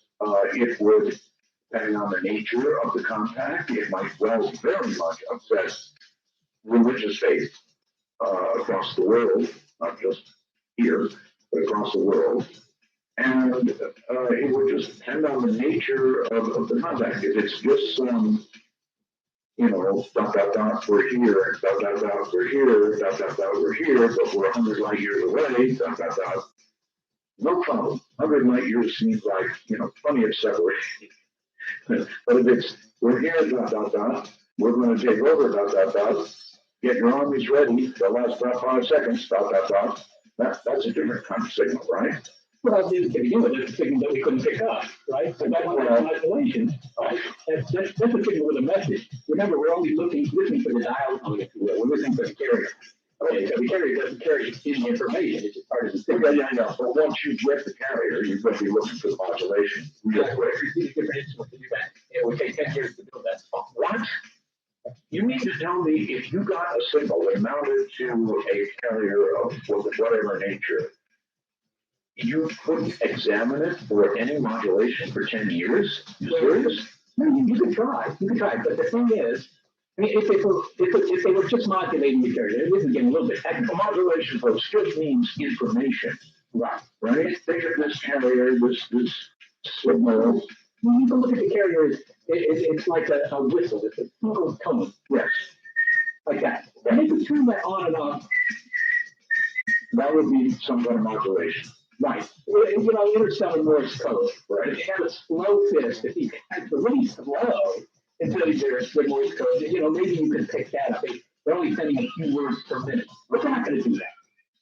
It would, depending on the nature of the contact, it might well very much upset religious faith across the world, not just here, but across the world. And it would just depend on the nature of the contact. If it's just some, you know, dot, dot, dot, we're here, dot, dot, dot, we're here, dot, dot, dot, we're here, but we're 100 light years away, dot, dot, dot, no problem. 100 light years seems like, you know, plenty of separation. But if it's, we're here, dot, dot, dot, we're going to take over, dot, dot, dot, get your armies ready, they'll last about 5 seconds, dot, dot, dot, that's a different kind of signal, right? Well, to begin with, it's a signal that we couldn't pick up, right? So that's an isolation, right? That's a signal with a message. Remember, we're only listening for the dial tone, if you will. We're listening for the carrier. Okay, so the carrier doesn't carry any information. It's just part of the signal. Yeah, yeah, but once you get the carrier, you're going to be looking for the modulation. That's what every different instrument to do that. It would take 10 years to build that. What? You mean to tell me if you got a signal that mounted to a carrier of whatever nature, you couldn't examine it for any modulation for 10 years? You serious? No, you could try. You could try. But the thing is, I mean, if they were just modulating the carrier, it isn't getting a little bit technical. Modulation, folks, just means information. Right. Right? Think of this carrier, this signal. Well, you can look at the carrier, it's like a whistle. It's a single tone. Yes. Like that. And they could turn that on and off. That would be some kind of modulation. Right. You know, interstellar Morse code. Right. If you have a slow fist, if you have to really slow until there's the Morse code, you know, maybe you can pick that up. They're only sending a few words per minute. But they're not going to do that.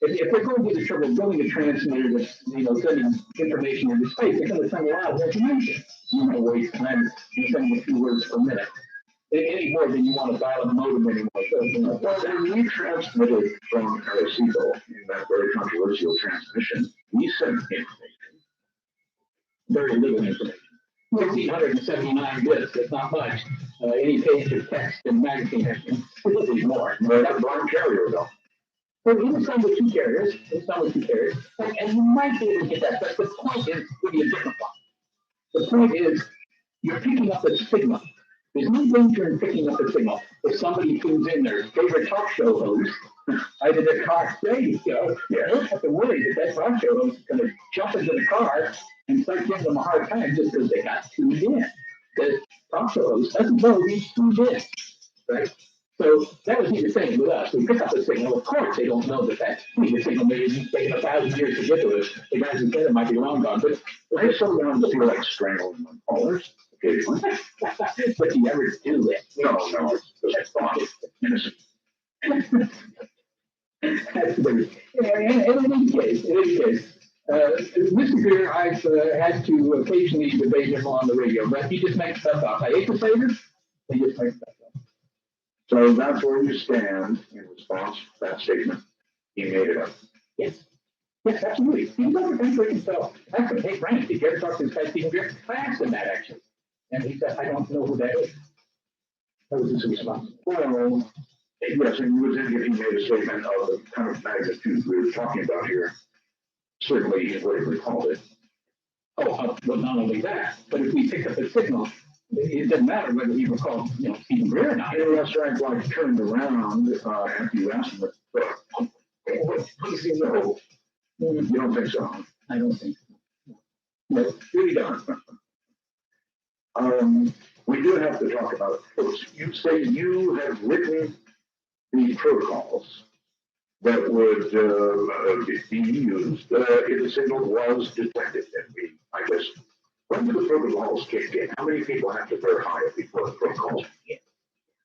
If they're going to do the trouble of building a transmitter that's, you know, sending information into space, they're going to send a lot of information. You know, waste time sending a few words per minute. Any more than you want to dial a modem anymore. So, you know, well, when we transmitted from Arecibo in that very controversial transmission, we sent information. Very little information. 1,679 bits, that's not much. Any page of text in magazine has considerably more. That's one carrier, though. Well, even some with 2 carriers, and you might be able to get that, but the point is really a different one. The point is, you're picking up a signal. There's no danger in picking up a signal. If somebody tunes in their favorite talk show host, either the car radio, you don't have to worry that talk show host is going to jump into the car and start giving them a hard time just because they got tuned in. The talk show host doesn't know he's tuned in, right? So that would be the same with us. We pick up a signal. Of course, they don't know that the signal may be taking 1,000 years to get to us. The guys who said it might be long gone, but I sometimes feel like strangling my callers. But you never do it. No, it's not innocent. That's the in any case, Mr. Greer, I've had to occasionally debate him on the radio, but he just makes stuff up. I hate to say this, he just makes stuff up. So that's where you stand in response to that statement. He made it up. Yes. Yes, absolutely. He's never been for himself. That's a big rank. Did you ever talk to this guy, Stephen Greer? I asked him that, actually. And he said, I don't know who that is. That was his response. Well, yes, and he made a statement of the kind of magnitude we were talking about here. Certainly, he would have recalled it. Oh, well, not only that, but if we pick up a signal, it doesn't matter whether he recalled, you know, Stephen Greer or not. And that's right, like turned around after you asked him, what does he know? You don't think so? I don't think so. No, really don't. We do have to talk about it. You say you have written the protocols that would be used if the signal was detected. And I guess, when do the protocols kick in? How many people have to verify it before the protocols kick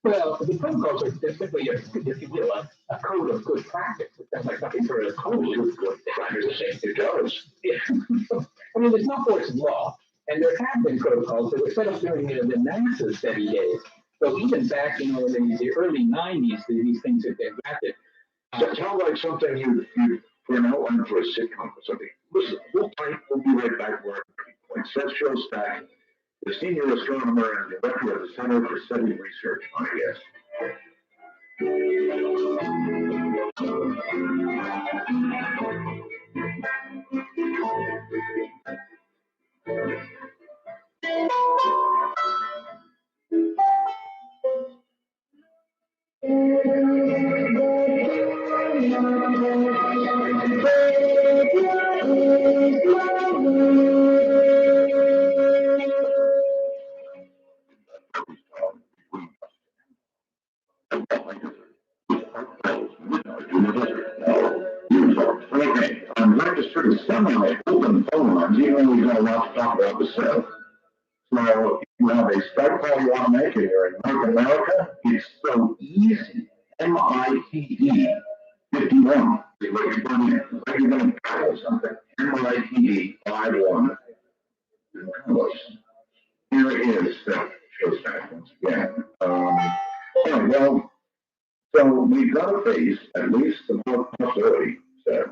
in? Well, the protocols are simply if you will, a code of good practice. It sounds like something sort of code of good practice. It does. Yeah. I mean, there's no force of law, and there have been protocols that were set up during the NASA's SETI days. So even back in the early '90s, these things have been drafted. So sounds like something you for an outline for a sitcom or something. Listen, we'll be right back where point. Seth Shostak, the senior astronomer and director of the Center for SETI Research on AS. Okay, I'm glad to sort of somehow open phone lines, even though we got a lot to talk about the South. So if you have a Skype call you want to make and you're in North America, it's so easy. MITE 51 is what you're putting in. Like you're going to dial something. MITE 51. Here is Shostak once again. Yeah, well, so we've got to face at least the possibility that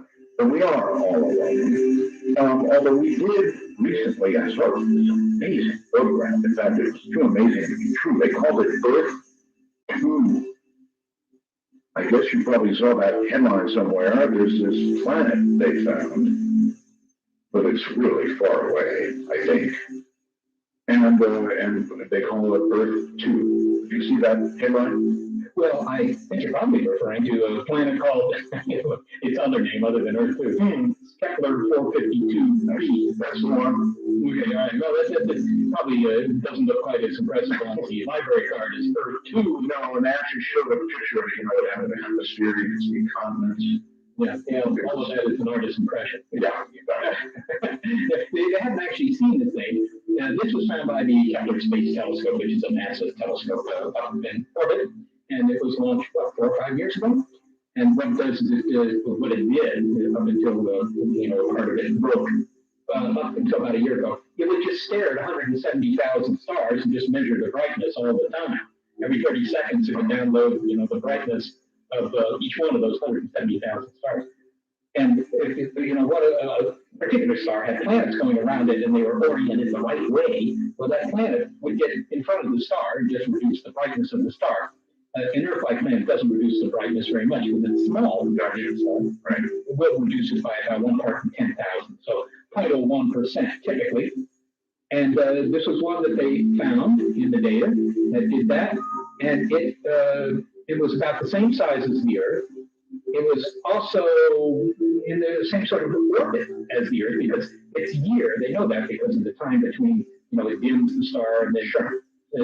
we are all alone. Although we did recently, I saw this amazing photograph. In fact, it was too amazing to be true. They called it Earth 2. I guess you probably saw that headline somewhere. There's this planet they found, but it's really far away, I think. And they call it Earth 2. Did you see that headline? Well, I think you're probably referring to a planet called, its other name other than Earth 2. Kepler 452b. That's the one. Okay, all right. Well, that probably doesn't look quite as impressive on the library card as Earth 2. No, and they actually showed a picture of it, it had an atmosphere, you can see continents. Yeah, all of that is an artist's impression. Yeah, you got it. They hadn't actually seen the thing. This was found by the Kepler Space Telescope, which is a NASA telescope up in orbit, and it was launched, 4 or 5 years ago? And what it does is what it did up until part of it broke up until about a year ago. It would just stare at 170,000 stars and just measure the brightness all the time. Every 30 seconds, it would download the brightness of each one of those 170,000 stars. And what a particular star had planets going around it, and they were oriented the right way. Well, that planet would get in front of the star and just reduce the brightness of the star. An Earth-like planet doesn't reduce the brightness very much because it's small. Right? It will reduce it by about 1 part in 10,000, so 0.01% typically. And this was one that they found in the data that did that, and it was about the same size as the Earth. It was also in the same sort of orbit as the Earth because it's year. They know that because of the time between, it dims the star and then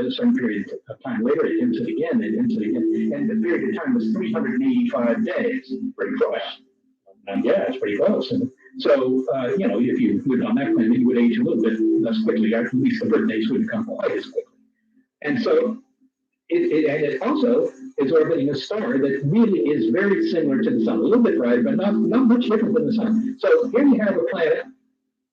a certain period of time later, it dims it again, and dims it again. And the period of time was 385 days. Pretty close. Yeah, it's pretty close. And so, if you lived on that planet, you would age a little bit less quickly. At least the birthdays wouldn't come quite as quickly. And so, it also is orbiting a star that really is very similar to the sun, a little bit brighter, but not much different than the sun. So here you have a planet.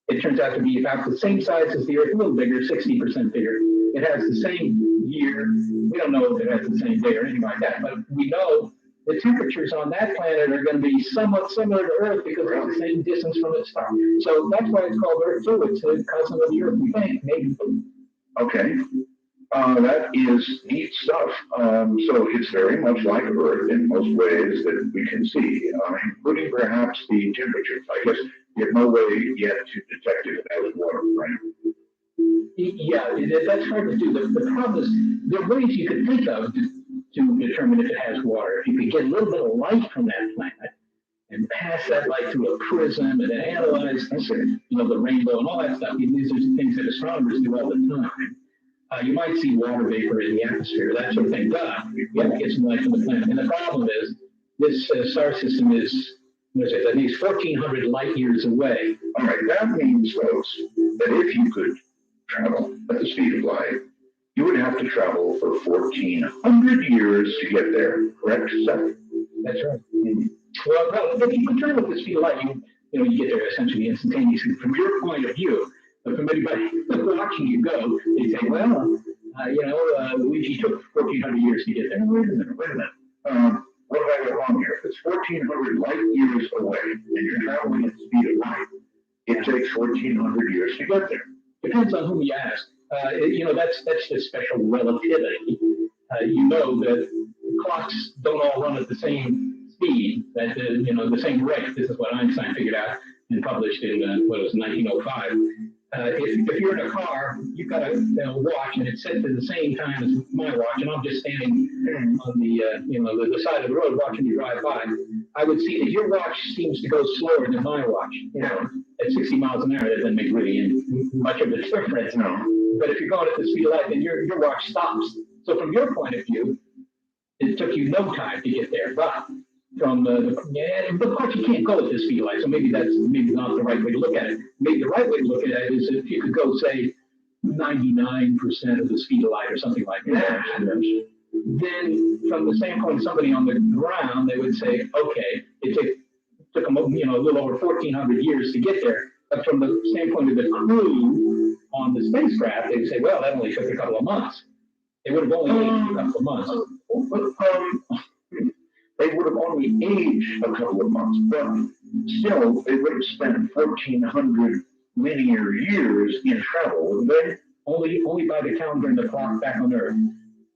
It turns out to be about the same size as the Earth, a little bigger, 60% bigger. It has the same year. We don't know if it has the same day or anything like that, but we know the temperatures on that planet are going to be somewhat similar to Earth because it's the same distance from its star. So that's why it's called Earth 2. It's a cousin of the Earth, we think, maybe. Okay. That is neat stuff. So it's very much like Earth in most ways that we can see, including perhaps the temperatures. I guess you have no way yet to detect it as water, right? Yeah, that's hard to do. The problem is there are ways you could think of to determine if it has water. If you could get a little bit of light from that planet and pass that light through a prism and then analyze the rainbow and all that stuff. These are things that astronomers do all the time. You might see water vapor in the atmosphere, that sort of thing. But you have to get some light from the planet. And the problem is this star system is, at least 1,400 light years away. All right, that means, folks, that if you could travel at the speed of light you would have to travel for 1,400 years to get there, correct, Seth? That's right. Well, if you can turn with the speed of light, you get there essentially instantaneously from your point of view. But from anybody watching you go, they say, well, Luigi took 1,400 years to get there. Wait a minute. What have I got wrong here? If it's 1,400 light years away and you're traveling at the speed of light, it takes 1,400 years to get there. Depends on whom you ask. That's just special relativity. That clocks don't all run at the same speed, that the same rate. This is what Einstein figured out and published in 1905. If you're in a car, you've got a watch and it's set to the same time as my watch, and I'm just standing on the side of the road watching you drive by. I would see that your watch seems to go slower than my watch. At 60 miles an hour, that doesn't make really much of a difference. No. But if you're going at the speed of light, then your watch stops. So from your point of view, it took you no time to get there. But from of course you can't go at the speed of light, so maybe that's not the right way to look at it. Maybe the right way to look at it is if you could go, say, 99% of the speed of light or something like that. Then from the standpoint of somebody on the ground, they would say, okay, it took them a little over 1,400 years to get there. But from the standpoint of the crew on the spacecraft, they'd say, well, that only took a couple of months. They would have only aged a couple of months. They would have only aged a couple of months, but still, they would have spent 1,400 linear years in travel, wouldn't they? Only by the calendar and the clock back on Earth.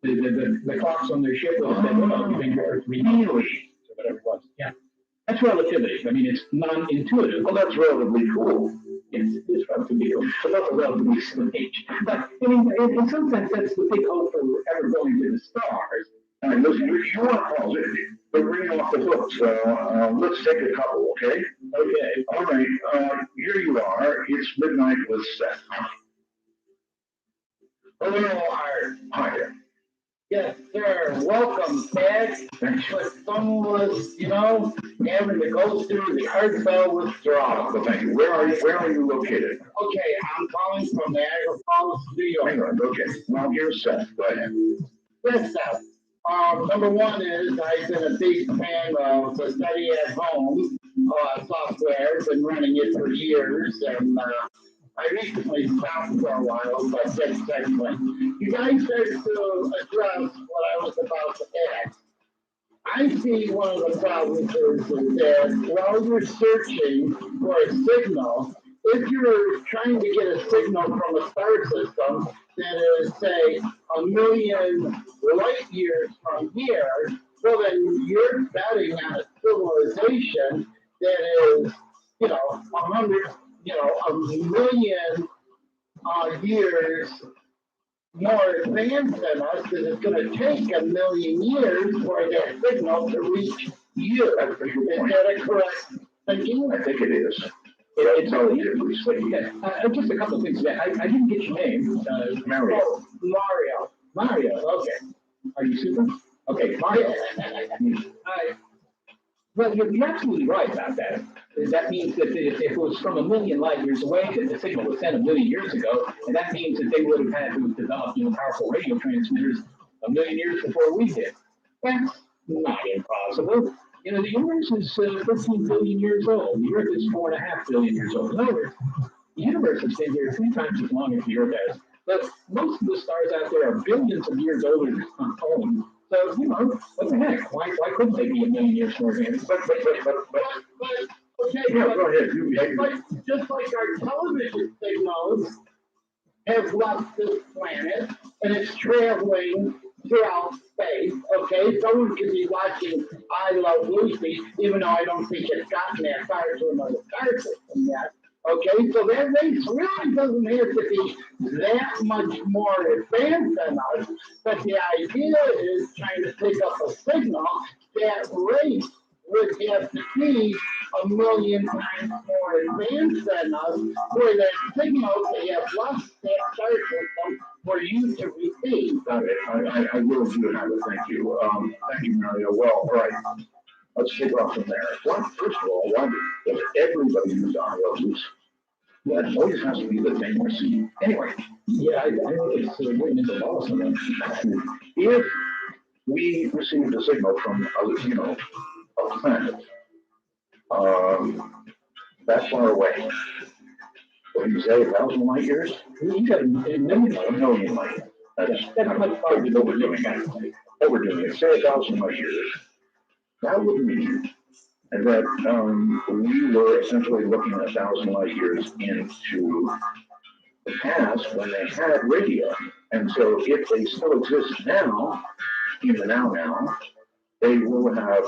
The clocks on their ship would have said, well, you've been here 3 years, or whatever it was. Yeah. That's relativity. I mean, it's non-intuitive. Well, that's relatively cool. It's relatively cool. But that's a relatively slim age. But, I mean, in some sense, that's the big hope for ever going to the stars. All right, listen, you want to pause it, but ring off the hook, so let's take a couple, okay? Okay. All right, here you are. It's midnight with Seth. Hello, Art. Hi. Yes, sir. Welcome back. But some was, having to go through the heartfelt withdrawal. Well, thank you. Where are you located? Okay, I'm calling from Niagara Falls, New York. Hang on, okay. Well, here's Seth. Go ahead. Yes, sir. Number one is I've been a big fan of the study at home software. Been running it for years, and I recently stopped for a while, but just anyway. You guys started to address what I was about to ask. I see one of the problems is that while you're searching for a signal, if you're trying to get a signal from a star system that is, say, 1,000,000 light years from here, well, then you're betting on a civilization that is, 1,000,000 years more advanced than us, because it's going to take 1,000,000 years for that signal to reach you. That's a good Is point. that a correct thinking? I think it is. It's only just a couple of things there. I didn't get your name. Mario. Oh, Mario. Mario. Okay. Are you super? Okay, Mario. Well, you're absolutely right about that. That means that if it was from 1,000,000 light years away, that the signal was sent 1,000,000 years ago, and that means that they would have had to have developed, powerful radio transmitters 1,000,000 years before we did. That's not impossible. The universe is 13 billion years old. The Earth is 4.5 billion years old. In other words, the universe has been here 3 times as long as the Earth has. But most of the stars out there are billions of years older than our own. So, what the heck? Why couldn't they be 1,000,000 years more advanced? But okay, Yeah, go ahead. just like our television signals have left this planet and it's traveling throughout space, okay? Someone could be watching I Love Lucy, even though I don't think it's gotten that far to another star system yet. Okay, so that race really doesn't have to be that much more advanced than us, but the idea is trying to pick up a signal. That race would have to be 1,000,000 times more advanced than us, where that signal they have left that star system for you to receive. Got it. I really do have it. Thank you. Thank you, Mario. Well, all right. Let's take off from there. Well, first of all, why does everybody use I Love Lucy? That always has to be the thing we're seeing. Anyway, Yeah, I think it's written into law somewhere. if we received a signal from, a planet, that far away, what do you say, 1,000 light years? You got a A million light years. That's much farther than we're doing actually. What we're doing is say 1,000 light years. That would mean that we were essentially looking at 1,000 light years into the past when they had radio. And so if they still exist now, in the now, they will have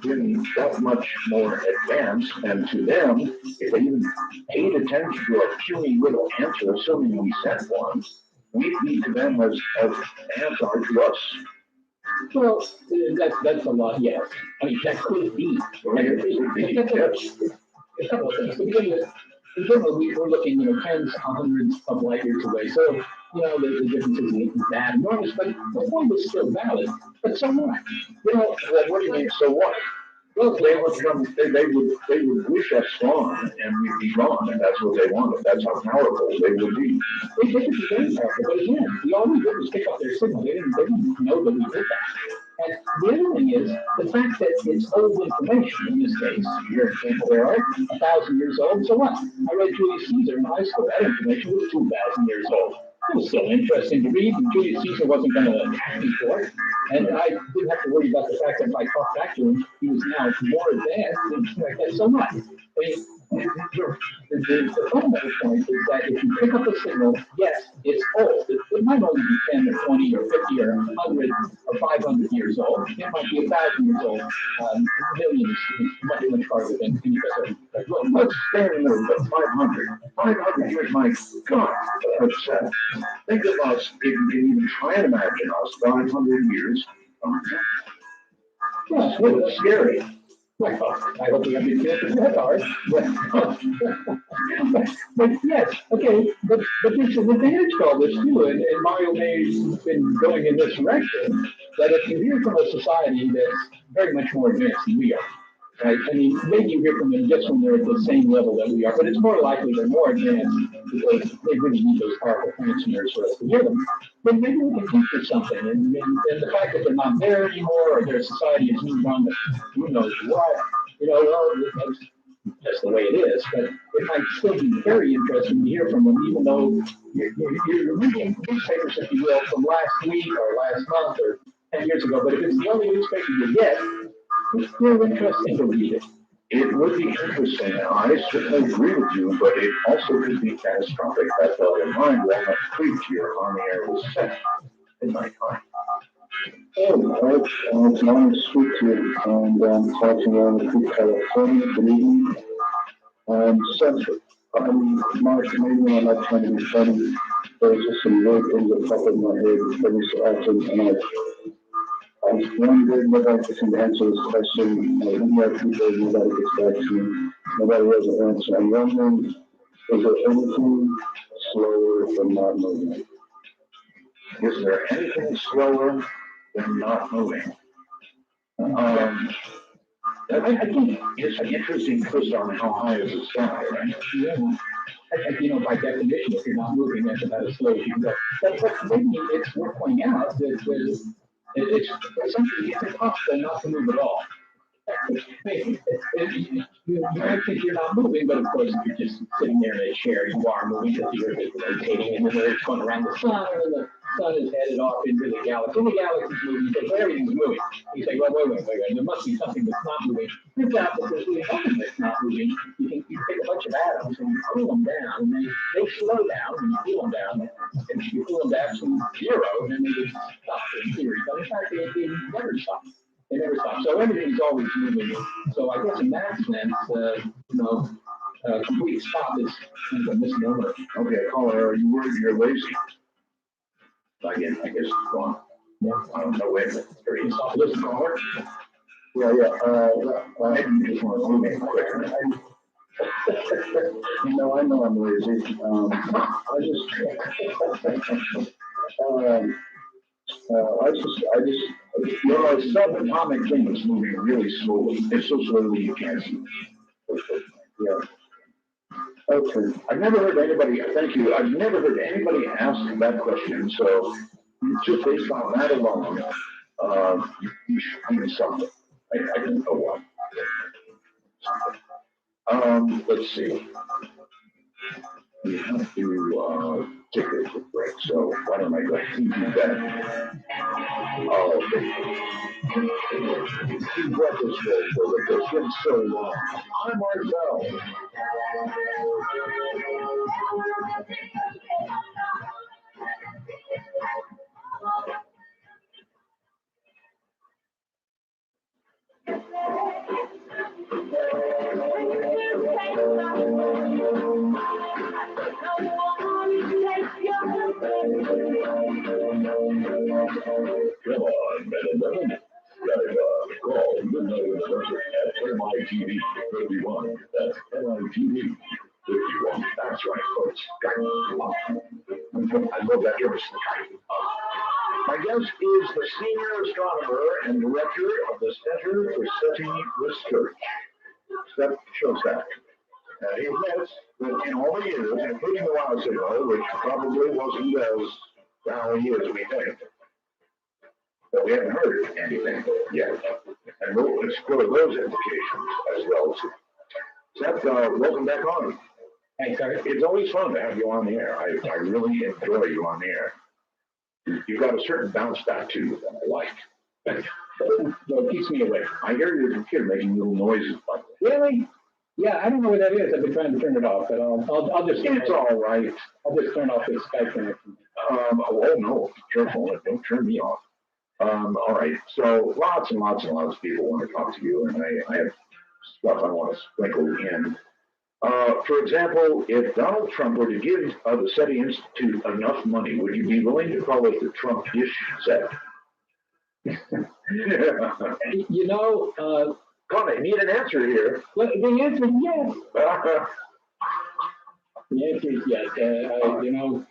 been that much more advanced. And to them, if they even paid attention to a puny little answer, assuming we sent one, we'd be to them as ants are to us. Well, that's a lot, yes. I mean, that could be. A couple of things. To begin with, in general, we're looking, tens, hundreds of light years away. So, the difference isn't that enormous, but the point is still valid. But so what? Well, what do you mean, so what? Well, they would wish us gone, and we'd be gone, and that's what they wanted. That's how powerful they would be. They could be very powerful, but again, all we did was pick up their signal. They didn't know that we did that. And the other thing is the fact that it's old information. In this case, your example there, right? 1,000 years old. So what? I read Julius Caesar in high school. That information was 2,000 years old. It was still interesting to read, and Julius Caesar wasn't going to attack me for it. And I didn't have to worry about the fact that if I talked back to him, he was now more advanced and things like that. So what? I mean, the fundamental point is that if you pick up a signal, yes, it's old. It might only be 10 or 20 or 50 or 100 or 500 years old. It might be 1,000 years old. A million is much, much farther than any of us. Well, let's stay in the middle, but 500. 500 years, my God. Think of us, if you can even try and imagine us, 500 years. Yeah, It's scary. well, I hope we have been careful that hard. But yes, okay, but there's an advantage to all this too, and Mario May's been going in this direction, that if you hear from a society that's very much more advanced than we are, right? I mean, maybe you hear from them just when they're at the same level that we are, but it's more likely they're more advanced because they really need those powerful transmitters for us to hear them. Then maybe we can teach them something, and the fact that they're not there anymore, or their society has moved on to who knows what, well, that's the way it is, but it might still be very interesting to hear from them, even though you're reading newspapers, if you will, from last week or last month or 10 years ago, but if it's the only newspaper you get, it's still interesting to read it. It would be interesting. I certainly agree with you, but it also could be catastrophic. That thought in mind, Walnut Creek here on the air was set in my time. Oh, it's nice to speak to you, and talking around the Creek, California, good evening. Since Mark, maybe I'm not trying to be funny, there's just some weird things that pop in my head every so often, and I was wondering if I can answer this question. Many other people, nobody gets back to me, nobody has an answer. I'm wondering, is there anything slower than not moving? Is there anything slower than not moving? I think it's an interesting twist on how high is the sky, right? Yeah. By definition, if you're not moving, that's about as slow as you can go. But maybe it's worth pointing out that it's essentially it's impossible not to move at all. You might think you're not moving, but of course, if you're just sitting there in a chair, you are moving because the Earth is rotating, and the Earth's going around the sun, and the sun is headed off into the galaxy, and the galaxy's moving, so everything's moving. You say, well, wait, there must be something that's not moving. Turns out that there's really nothing that's not moving. You take a bunch of atoms and you cool them down, and they slow down, and you cool them down, and you cool them down to zero, and then they just stop in theory. But in fact, they never stop. They never stop. So everything's always moving. So I guess in that sense, complete stop is kind of a misnomer. Okay, caller, are you worried you're lazy? Again, I guess it's gone. Yeah. No, wait a minute. There he is. Listen, caller. Yeah. Maybe you just want to move it quicker. I know I'm lazy. I just, A subatomic thing is moving really slowly. It's so slowly you can't see. yeah. Okay. I've never heard anybody, thank you, I've never heard anybody ask that question, so just based on that alone, you should mean something. I don't know what. Let's see. We have to, take a quick break, so why don't I go ahead and do that? Oh, you brought this for it's been so long. I'm Marcel. Come on, man. Call Midnight Adventure at MITV 31. That's MITV 51. That's right, folks. I love that yours. My guest is the senior astronomer and director of the Center for SETI Research. Step Shostak. He admits that in all the years, including a while ago, which probably wasn't as rowdy as we think, but we haven't heard anything yet. And we'll explore those implications as well. Seth, welcome back on. Thanks, sir. It's always fun to have you on the air. I really enjoy you on the air. You've got a certain bounce back to you that I like. Well, it keeps me awake. I hear your computer making little noises like that. Really? Yeah, I don't know what that is. I've been trying to turn it off, but I'll just. It's all right. I'll just turn off this Skype connection. Oh no, careful, don't turn me off. All right, so lots and lots and lots of people want to talk to you, and I have stuff I want to sprinkle in. For example, if Donald Trump were to give the SETI Institute enough money, would you be willing to call it the Trump-ish SET? You know, God, I need an answer here. well, the answer is yes. The answer is yes. You know,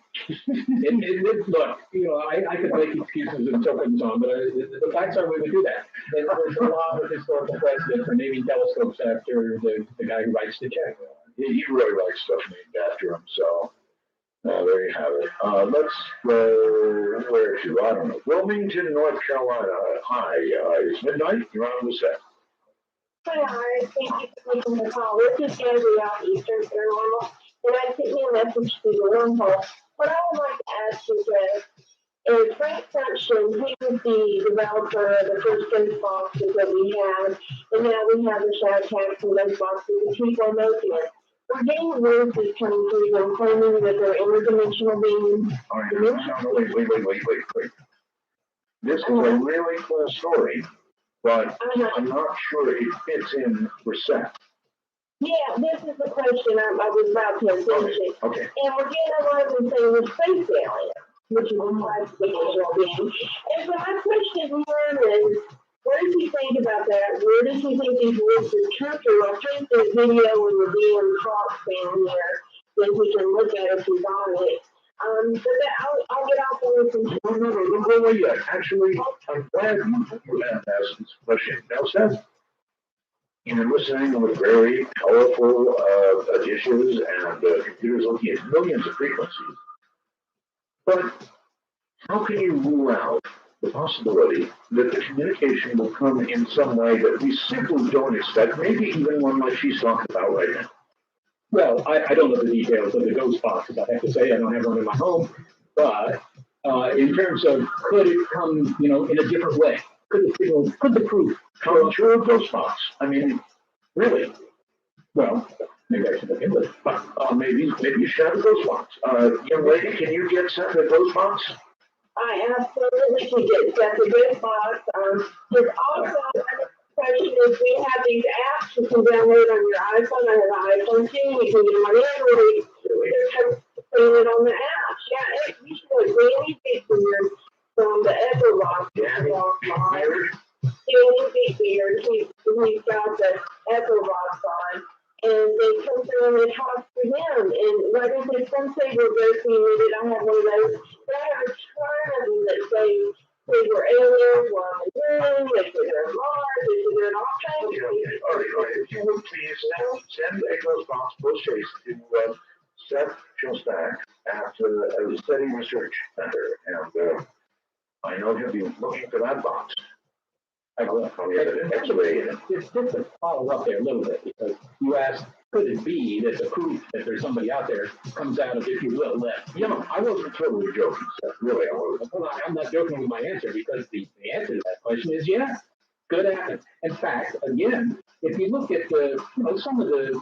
look, you know, I could make excuses and so forth and so on, but the facts are we would do that. There's a lot of historical precedent for naming telescopes after the guy who writes the check. He really likes stuff named after him, so there you have it. Let's go where to? I don't know. Wilmington, North Carolina. Hi, it's midnight. You're on the set. Hi, thank you for taking the call. This is Gabrielle Eastern Paranormal, and I sent you a message to the wormhole. What I would like to ask you is Frank Sumption, he was the developer of the first ghost boxes that we have, and now we have the shadow tax and those boxes, and people are making it. We're getting voices coming through them claiming that they're interdimensional beings. All right, no, wait. This is a really cool story, but I'm not sure it fits in for SET. Yeah, this is the question I was about to mention. Okay. And we're getting a lot of them saying we're space aliens, which is a classification being. And so my question here is, what does he think about that? Where does he think these voices come from? I posted a video with the DM Fox down here that we can look at if he's on it. But I'll get off and listen. No, wait yet. Actually, I'm glad you asked this question. Now, Seth, you're listening with very powerful dishes and computers looking at millions of frequencies. But how can you rule out the possibility that the communication will come in some way that we simply don't expect, maybe even one like she's talking about right now? Well, I don't know the details of the ghost boxes, I have to say. I don't have one in my home. But in terms of could it come, you know, in a different way? Could the proof Come through a ghost box? I mean, really? Well, maybe I should look into it. But maybe you should have a ghost box. Young lady, can you get Seth a ghost box? I absolutely can get Seth a ghost box. There's also another question is we have these apps you can download on your iPhone. I have an iPhone too. You can get them on Android. Just putting it on the apps. Yeah, you should have Danny Beard from the Echo Danny Beard. He's got the Echo Box on. And they come through and they talk to him. And like I said, some say we're both related. I have one of those. But I have a ton of them that say they were aliens or on the moon, they sit there on Mars, they sit there on all kinds of Okay, things. okay, all right. If you would please send a response postcase to Seth Shostak at the S.E.T.I Research Center, and I know he'll be looking for that box. I will. X-ray. It's just to follow up there a little bit, because you asked, could it be that the proof that there's somebody out there comes out of, if you will, left? You know, I wasn't totally joking, Seth. Really, I wasn't. Well, I'm not joking with my answer, because the answer to that question is yes. Could happen. In fact, again, if you look at some of the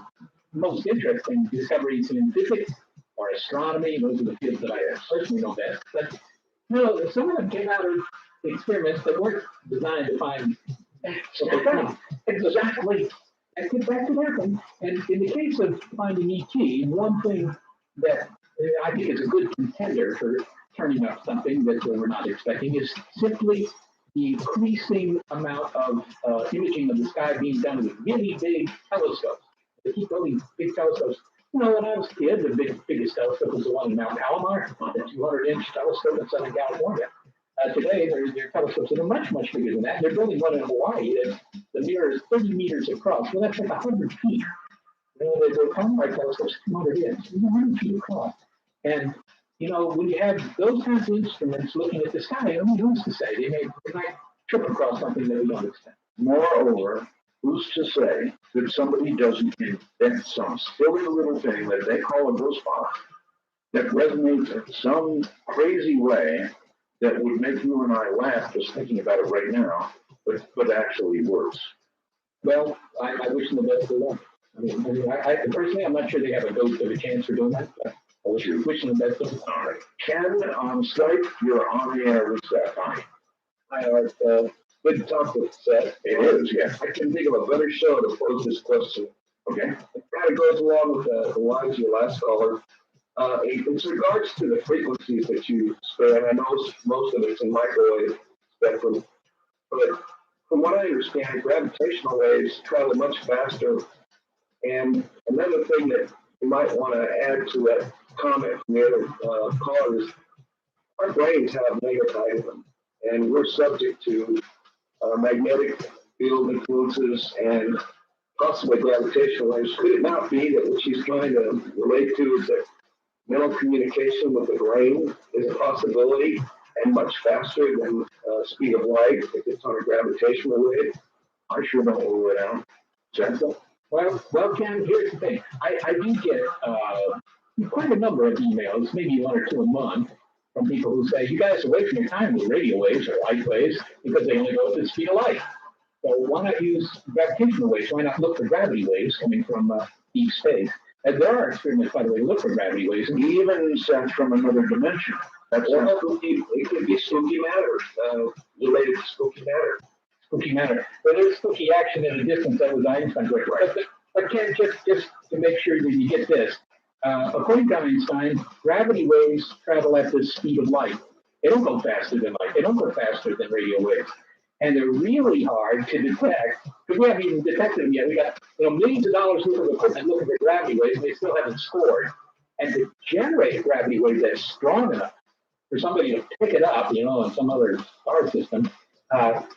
most interesting discoveries in physics or astronomy, those are the fields that I personally know best. But some of them came out of experiments that weren't designed to find exactly. That could happen. And in the case of finding ET, one thing that I think is a good contender for turning up something that we're not expecting is simply the increasing amount of imaging of the sky being done with really big telescopes. They keep building big telescopes. When I was a kid, the biggest telescope was the one in Mount Palomar, the 200-inch telescope in Southern California. Today, there are telescopes that are much, much bigger than that. They're building one in Hawaii that the mirror is 30 meters across. Well, that's like 100 feet. The Palomar telescope's 200 inches, 100 feet across. And, when you have those kinds of instruments looking at the sky, who's to say? They might trip across something that we don't expect. Moreover, who's to say that somebody doesn't invent some silly little thing that they call a ghost box that resonates in some crazy way that would make you and I laugh just thinking about it right now, but actually works. Well, I wish them the best of luck. I personally, I'm not sure they have a ghost of a chance for doing that, but I wish them the best of luck. All right. Ken, on Skype, you're on the air with Seth. Hi. Hi, Art. Good to talk with Seth. It is, yes. I can think of a better show to pose this question. Okay. It kind of goes along with the lines of your last caller. In regards to the frequencies that you span, I know most of it's in microwave spectrum, but from what I understand, gravitational waves travel much faster. And another thing that you might want to add to that comment from the other caller is our brains have magnetite in them, and we're subject to magnetic field influences and possibly gravitational waves. Could it not be that what she's trying to relate to is that mental communication with the brain is a possibility and much faster than speed of light if it's on a gravitational wave? I sure don't rule it out. Jensen? Well, Ken, here's the thing. I do get quite a number of emails, maybe one or two a month, from people who say, you guys are wasting your time with radio waves or light waves because they only go at the speed of light. So why not use gravitational waves? Why not look for gravity waves coming from deep space? And there are experiments, by the way, to look for gravity waves. And Even sent from another dimension. That's it could be spooky matter, related to spooky matter. spooky matter. But there's spooky action at a distance that was Einstein's right. But Ken, just to make sure that you get this, according to Einstein, gravity waves travel at the speed of light. They don't go faster than light. They don't go faster than radio waves. And they're really hard to detect because we haven't even detected them yet. We got millions of dollars worth of equipment looking for gravity waves, and they still haven't scored. And to generate a gravity wave that's strong enough for somebody to pick it up, on some other star system,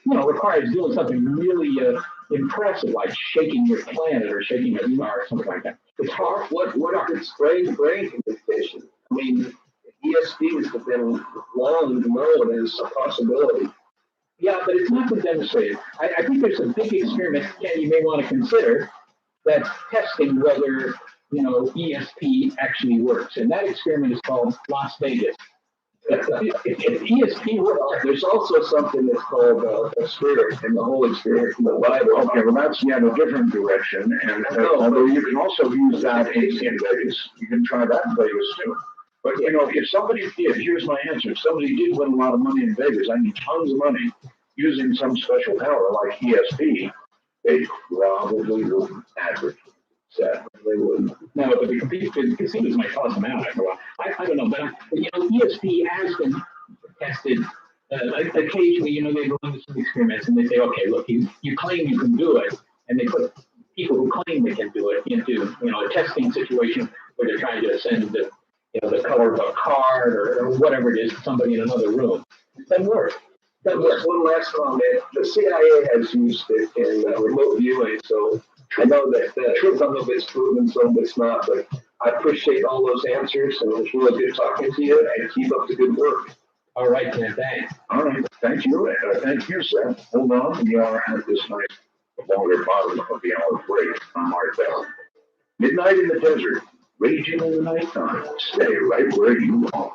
requires doing something really impressive, like shaking your planet or shaking a star or something like that. It's hard. What if it's brain communication? I mean, ESP has been long known as a possibility. Yeah, but it's not been demonstrated. I think there's some big experiments, Ken, you may want to consider that's testing whether, ESP actually works. And that experiment is called Las Vegas. If ESP works, There's also something that's called a spirit and the Holy Spirit in the Bible. Okay, well, that's yet a different direction. And although you can also use that in Vegas, you can try that in Vegas too. But, if somebody did, here's my answer. If somebody did win a lot of money in Vegas, I mean, tons of money, using some special power like ESP, they probably wouldn't advertise that. They wouldn't. No, but the casinos might cost them out after a while. I don't know, but ESP has been tested occasionally. They run some experiments and they say, okay, look, you claim you can do it, and they put people who claim they can do it into a testing situation where they're trying to send the color of a card or whatever it is to somebody in another room. It doesn't work. Just one last comment. The CIA has used it in remote viewing, so I know that some of it's proven, some of it's not, but I appreciate all those answers, and it was really good talking to you, and keep up the good work. All right, Ken, thanks. All right, thank you. Thank you, Seth. Hold on, we are at this nice longer bottom of the hour break on Art Bell. Midnight in the desert, raging in the nighttime. Stay right where you are.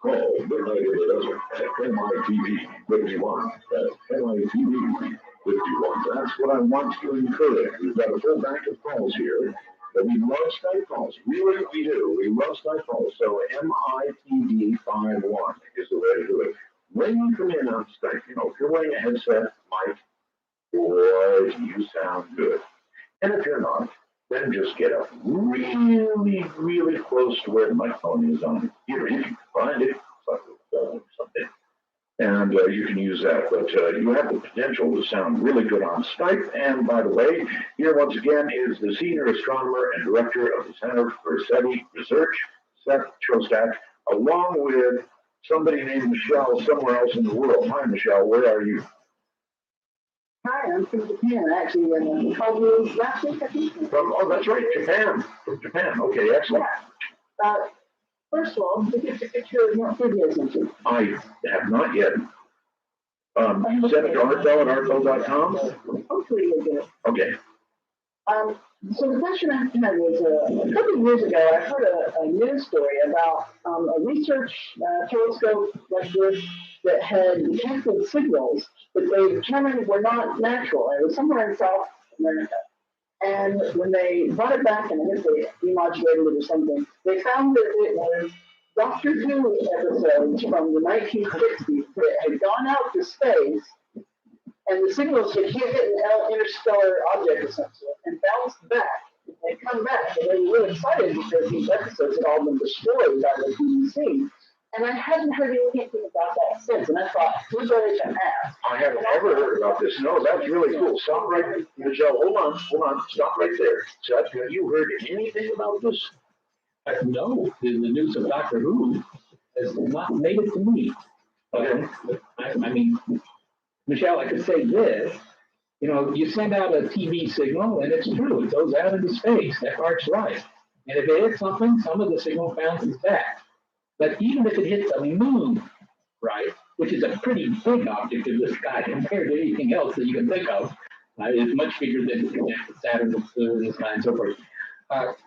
Call Midnight in the Desert at MITV 51. That's MITV 51. That's what I want to encourage. We've got a full bank of calls here. But we love Skype calls. Really, we do. We love Skype calls. So MITV 51 is the way to do it. When you come in on Skype, you know, if you're wearing a headset, mic, boy, you sound good. And if you're not, then just get up really, really close to where the microphone is on your computer. You can find it, something, and you can use that. But you have the potential to sound really good on Skype. And by the way, here once again is the senior astronomer and director of the Center for S.E.T.I Research, S.E.T. along with somebody named Michelle somewhere else in the world. Hi, Michelle, where are you? Hi, I'm from Japan, actually, and we called you last week, I think. Oh, that's right, Japan. From Japan. Okay, excellent. Yeah. First of all, did you get a picture of your video attention? I have not yet. Send it to Artbell at artbell.com. Hopefully you'll get it. Okay. So the question I have is, a couple of years ago, I heard a news story about a research telescope like this that had detected signals that they determined were not natural. It was somewhere in South America. And when they brought it back, and I guess they demodulated it or something, they found that it was Doctor Who episodes from the 1960s that had gone out to space, and the signals had hit an interstellar object essentially and bounced back. They come back, and they were really excited because these episodes had all been destroyed by the BBC. And I hadn't heard anything about that since, and I thought, who better to ask? I haven't ever heard about this. No, that's really cool. Stop right, Michelle. Hold on. Stop right there. Seth, have you heard anything about this? No, the news of Doctor Who has not made it to me. Okay. I mean, Michelle, I could say this. You know, you send out a TV signal, and it's true. It goes out into space. That part's right. And if it hits something, some of the signal bounces back. But even if it hits a moon, right, which is a pretty big object in the sky compared to anything else that you can think of, it's much bigger than Saturn, the sky, and so forth.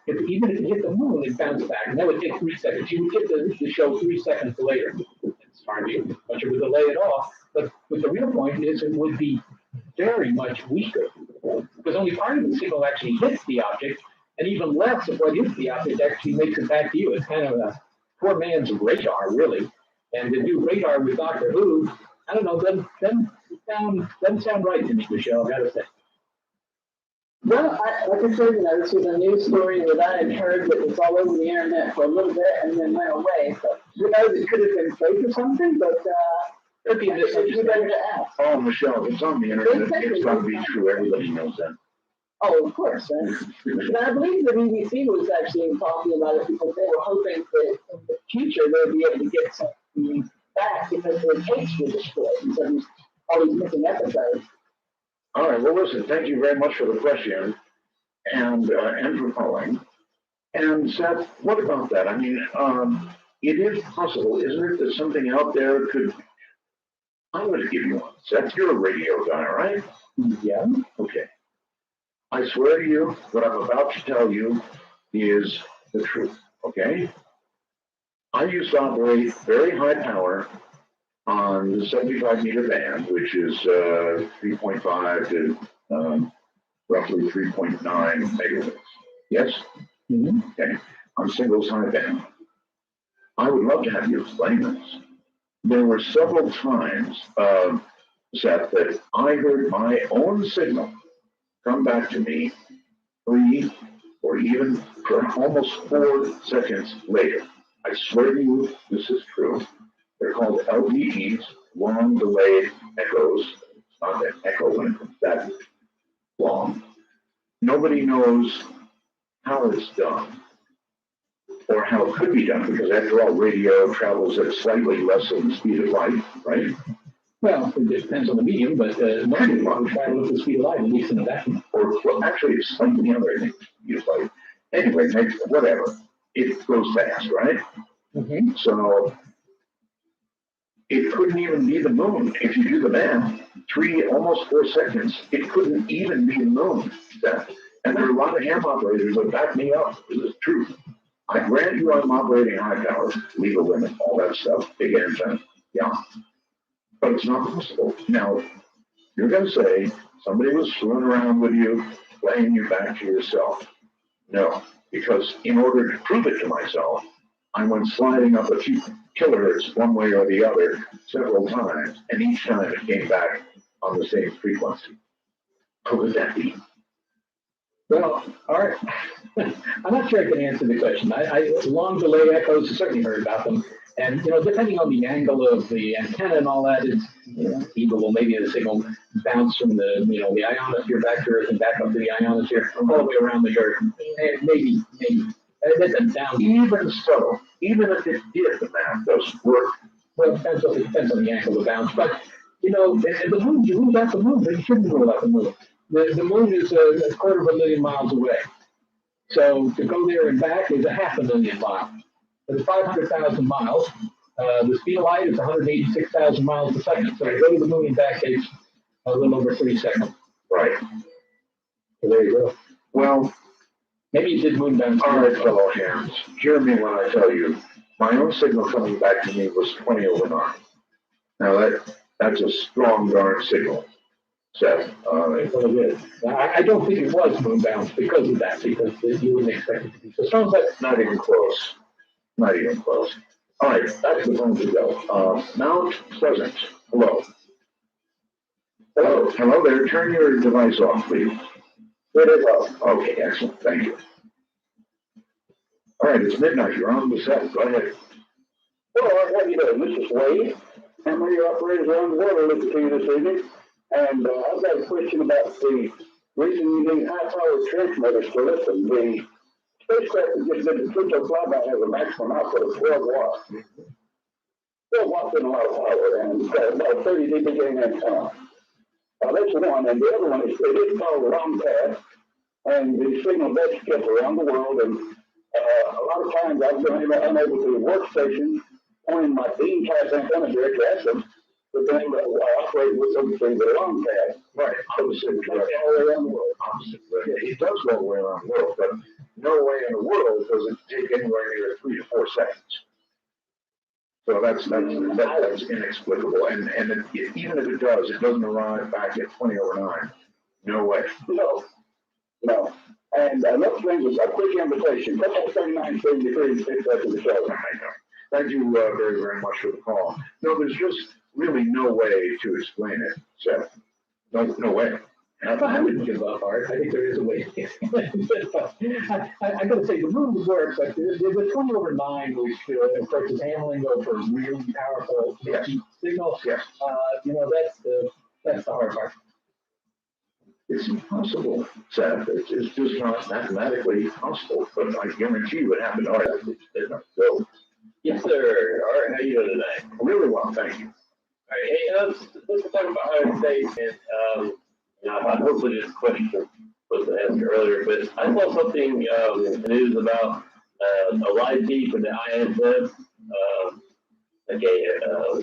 Even if it hit the moon, it bounced back, and that would take 3 seconds. You would get the show 3 seconds later. It's hardly much of a delay at all. But the real point is it would be very much weaker because only part of the signal actually hits the object, and even less of what hits the object actually makes it back to you. It's kind of a poor man's radar, really. And to do radar with Doctor Who, I don't know, doesn't sound right to me, Michelle, I gotta say. Well, like I said, this was a news story that I had heard that was all over the internet for a little bit and then went away. So who knows, it could have been fake or something, but It'd be you better to ask. Oh, Michelle, it's on the internet. It's got to be true. Everybody knows that. Oh, of course. But I believe the BBC was actually talking about it because they were hoping that in the future they would be able to get something back because their tapes were destroyed and so there's all these missing episodes. All right. Well, listen. Thank you very much for the question and for calling. And Seth, what about that? I mean, it is possible, isn't it, that something out there could. I'm going to give you one. Seth, you're a radio guy, right? Yeah. Okay. I swear to you, what I'm about to tell you is the truth, okay? I used to operate very high power on the 75 meter band, which is 3.5 to roughly 3.9 megawatts. Yes? Mm-hmm. Okay. On single side band. I would love to have you explain this. there were several times, Seth, that I heard my own signal come back to me 3 or even for almost 4 seconds later. I swear to you, this is true. They're called LDEs, long delayed echoes. It's not an echo when it comes that long. Nobody knows how it's done or how it could be done, because after all, radio travels at slightly less than the speed of light, right? Well, it depends on the medium, but most people travel at the speed of light, at least in a vacuum. Or, well, actually, it's slightly under, I think, speed of light. Anyway, whatever. It goes fast, right? Mm-hmm. So it couldn't even be the moon. If you do the math, 3, almost 4 seconds, it couldn't even be the moon. And there are a lot of ham operators that back me up. This is true. I grant you I'm operating high power, legal limit, all that stuff, big antenna, yeah. But it's not possible. Now, you're going to say somebody was screwing around with you, playing you back to yourself. No, because in order to prove it to myself, I went sliding up a few kilohertz one way or the other several times, and each time it came back on the same frequency. How would that be? Well, all right. I'm not sure I can answer the question. I long delay echoes, I certainly heard about them. And, depending on the angle of the antenna and all that, it's, either will maybe the signal bounce from the, the ionosphere back to Earth and back up to the ionosphere all the way around the Earth. And maybe. That's down. Even so, even if it did, the math doesn't work. Well, it depends on the angle of bounce. But, the moon, you ruled out the moon, but you shouldn't rule out the moon. The moon is a 250,000 miles away. So to go there and back is 500,000 miles. But it's 500,000 miles. The speed of light is 186,000 miles a second. So to go to the moon and back takes a little over 3 seconds. Right. So there you go. Well, maybe you did moon bounce. All right, fellow hams, hear me when I tell you, my own signal coming back to me was 20 over 9. Now that's a strong darn signal, Seth. I don't think it was moon bounce because of that, because you wouldn't expect it to be so strong, but not even close. Not even close. All right, back to the phone to go. Mount Pleasant, hello. Hello there, turn your device off, please. It is off. Okay, excellent, thank you. All right, it's midnight, you're on the set, go ahead. Well, how you doing? This is Wade, and radio operators around the world are listening to you this evening. And I've got a question about the reason you need high-powered transmitters to listen. The spacecraft that just did the Pluto flyby has a maximum output of 12 watts. 12 watts isn't a lot of power, and it's got about 30 dB gain antenna. That's one, and the other one is, it is called long path, and the signal gets kept around the world, and a lot of times I've been unable to workstation pointing my beam type antenna directly at them, but then I operate with something that long path. Right, opposite direction. All the way around the world. Opposite direction. It does go all the way around the world, but no way in the world does it take anywhere near 3 to 4 seconds. So that's inexplicable. And even if it does, it doesn't arrive back at 20 over 9. No way. No. And another thing is a quick invitation. Cut that 3973 and pick that to the show. Thank you very, very much for the call. No, there's just really no way to explain it, Seth. No way. I wouldn't give up, Art. I think there is a way. I got to say, the moon works. Like the 20 over 9, which of course is handling for really powerful signals. Yes. That's the hard part. It's impossible, Seth. It's just not mathematically possible. But I guarantee you it happened. All right, it's not so. Yes, sir. All right, how you doing tonight? Really well, thank you. All right, hey, let's talk about Ohio State, and hopefully this question was asked earlier, but I saw something in the news about a live feed from the ISS,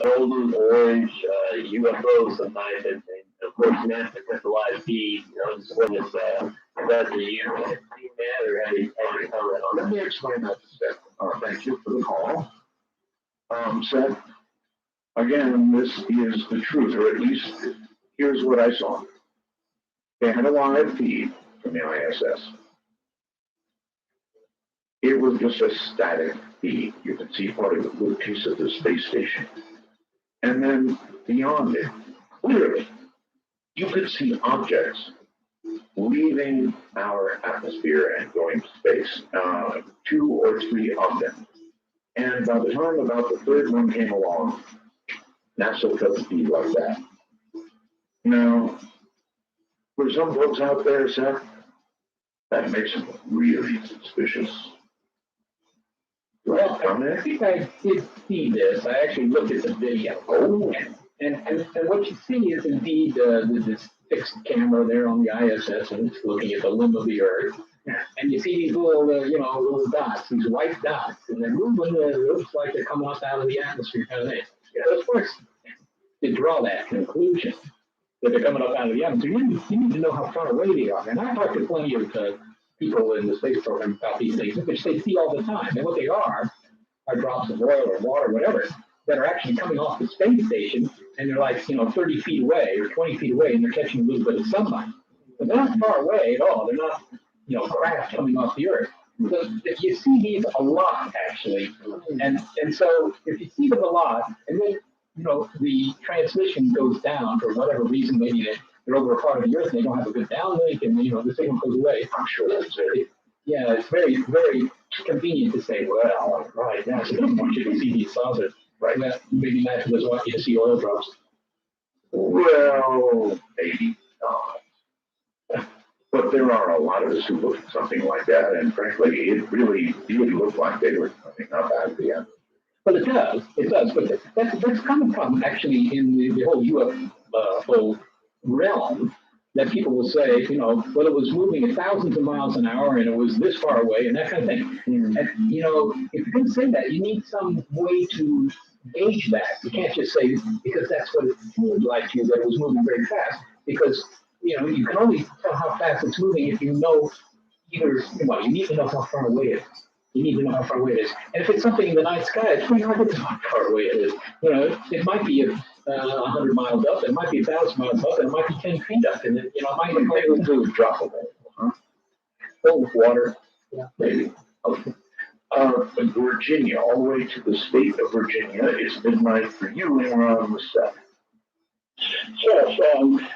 golden, orange UFO sometimes, and of course NASA kept a live feed. Just wondering if that's you seen that, or how you comment on that? Let me explain that, Seth. Thank you for the call. Seth, again, this is the truth, or at least here's what I saw. They had a live feed from the ISS. It was just a static feed. You could see part of the blue piece of the space station. And then beyond it, clearly, you could see objects leaving our atmosphere and going to space, 2 or 3 of them. And by the time about the third one came along, NASA cut speed like that. Now, for some folks out there, Seth, that makes them really suspicious. Well, I think I did see this. I actually looked at the video. Oh. And what you see is indeed this fixed camera there on the ISS, and it's looking at the limb of the Earth. And you see these little, little dots, these white dots, and they're moving. It looks like they're coming up out of the atmosphere, kind of thing. So of course, to draw that conclusion that they're coming up out of the atmosphere, you need to know how far away they are. And I talked to plenty of people in the space program about these things, which they see all the time. And what they are drops of oil or water, whatever, that are actually coming off the space station, and they're like, 30 feet away or 20 feet away, and they're catching a little bit of sunlight. But they're not far away at all. They're not, craft coming off the Earth. So if you see these a lot, actually, and so if you see them a lot, and then, the transmission goes down for whatever reason, maybe they're over a part of the Earth and they don't have a good downlink, and, the signal goes away. I'm sure that's it. Yeah, it's very, very convenient to say, well, right now, so they don't want you to see these saucers. Right. Well, maybe NASA doesn't want you to see oil drops. Well, maybe not. But there are a lot of us who look at something like that, and frankly, it really looked like they were coming up out of the atmosphere. But it does. But that's kind of a problem, actually, in the whole UFO realm, that people will say, well, it was moving at thousands of miles an hour and it was this far away and that kind of thing. And, if you're going to say that, you need some way to gauge that. You can't just say, because that's what it seemed like to you, that it was moving very fast. Because, you can only tell how fast it's moving if you know you need to know how far away it is. You need to know how far away it is. And if it's something in the night sky, it's pretty hard to know how far away it is. It might be 100 miles up, it might be 1,000 miles up, and it might be 10 feet up, and it might be able to drop away. Full of water, yeah, maybe. Okay. Virginia, all the way to the state of Virginia. It's midnight for you, and we're on the set. Yes,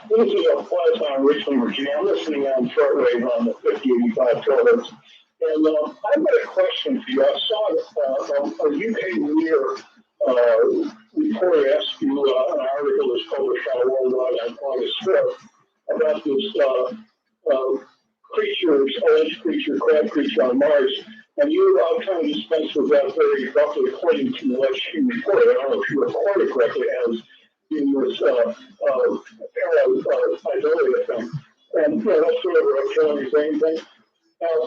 this is a flight on Richmond, Virginia. I'm listening on shortwave on the 5085 kilohertz. And I've got a question for you. I saw a UK Lear reporter asked you an article that's published on Worldwide on August 4th about this alleged creature, crab creature on Mars. And you kind of dispensed with that very roughly according to what she reported. I don't know if you recorded correctly as in this Idolia thing. And that's sort of a killing same thing. Now,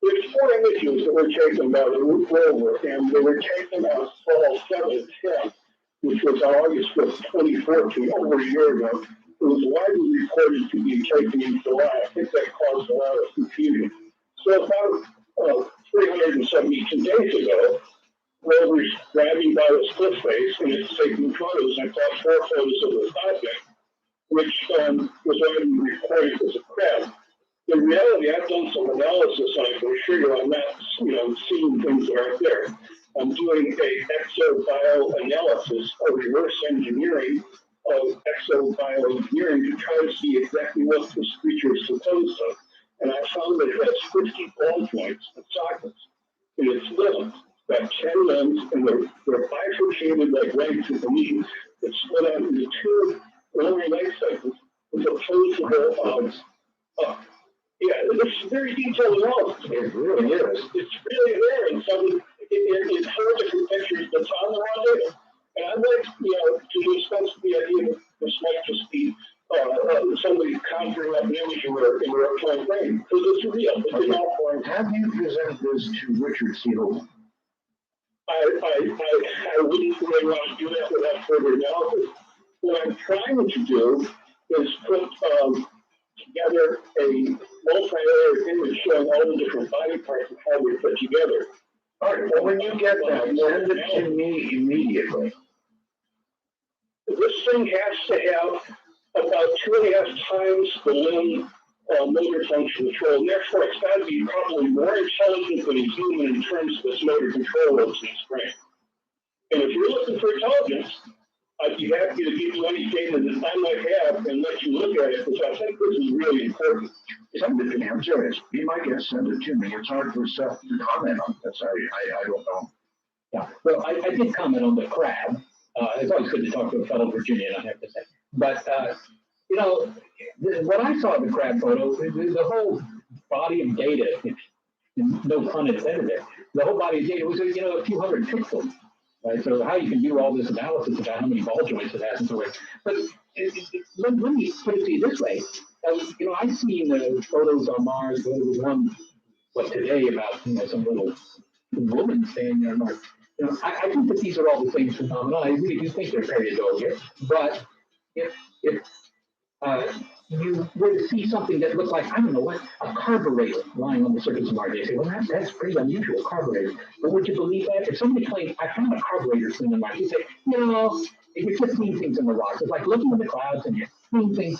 there's 4 images that were taken by the rover, and they were taken on fall 7th, 10th, which was on August 5th, 2014, over a year ago. It was widely reported to be taken in July. I think that caused a lot of confusion. So about 372 days ago, rovers grabbing by the cliff face, and it's taking photos. I caught 4 photos of this object, which was already reported as a crab. In reality, I've done some analysis on it for sure. I'm not, seeing things that aren't there. I'm doing a exobioanalysis, or reverse engineering of exobioengineering to try to see exactly what this creature is supposed to. And I found that it has 50 ball joints and sockets in its limbs. It's got 10 limbs, and they're bifurcated like legs at the knee. It's split out into 2 lower leg segments with opposable yeah, it's very detailed analysis. It really is. It's really there, and so it's 4 different pictures that's on the raw data. And I'd like, to discuss the idea that this might just be somebody conjuring up an image in their airplane brain, because it's real. It's an outpouring. Have you presented this to Richard C. Holden? I wouldn't really want to do that without further analysis. What I'm trying to do is put together a multi-layered image showing all the different body parts and how they're put together. All right, well, when you get that, send it to me immediately. This thing has to have about 2.5 times the limb motor function control, and therefore it's got to be probably more intelligent than a human in terms of its motor control of its brain. And if you're looking for intelligence, I'd be happy to give you any statement that I might have and let you look at it, because I think this is really important. Send it to me, I'm serious. Be my guest, send it to me. It's hard for Seth to comment on this. I don't know. Yeah, well, I did comment on the crab. It's always good to talk to a fellow Virginian, I have to say. But, you know, what I saw in the crab photo, the whole body of data, no pun intended there, the whole body of data was, you know, a few hundred pixels. Right, so how you can do all this analysis about how many ball joints it has and so on. But let me put it to you this way. You know, I've seen photos on Mars. There was one, today about, you know, some little woman standing there on Mars. You know, I think that these are all the same phenomena. I really do think they're periodal here. But if you were to see something that looks like, I don't know what, a carburetor lying on the surface of Mars, they say, well, that's pretty unusual, carburetor. But would you believe that? If somebody claimed, I found a carburetor sitting on Mars, you say, no, if you're just seeing things in the rocks, it's like looking in the clouds and you're seeing things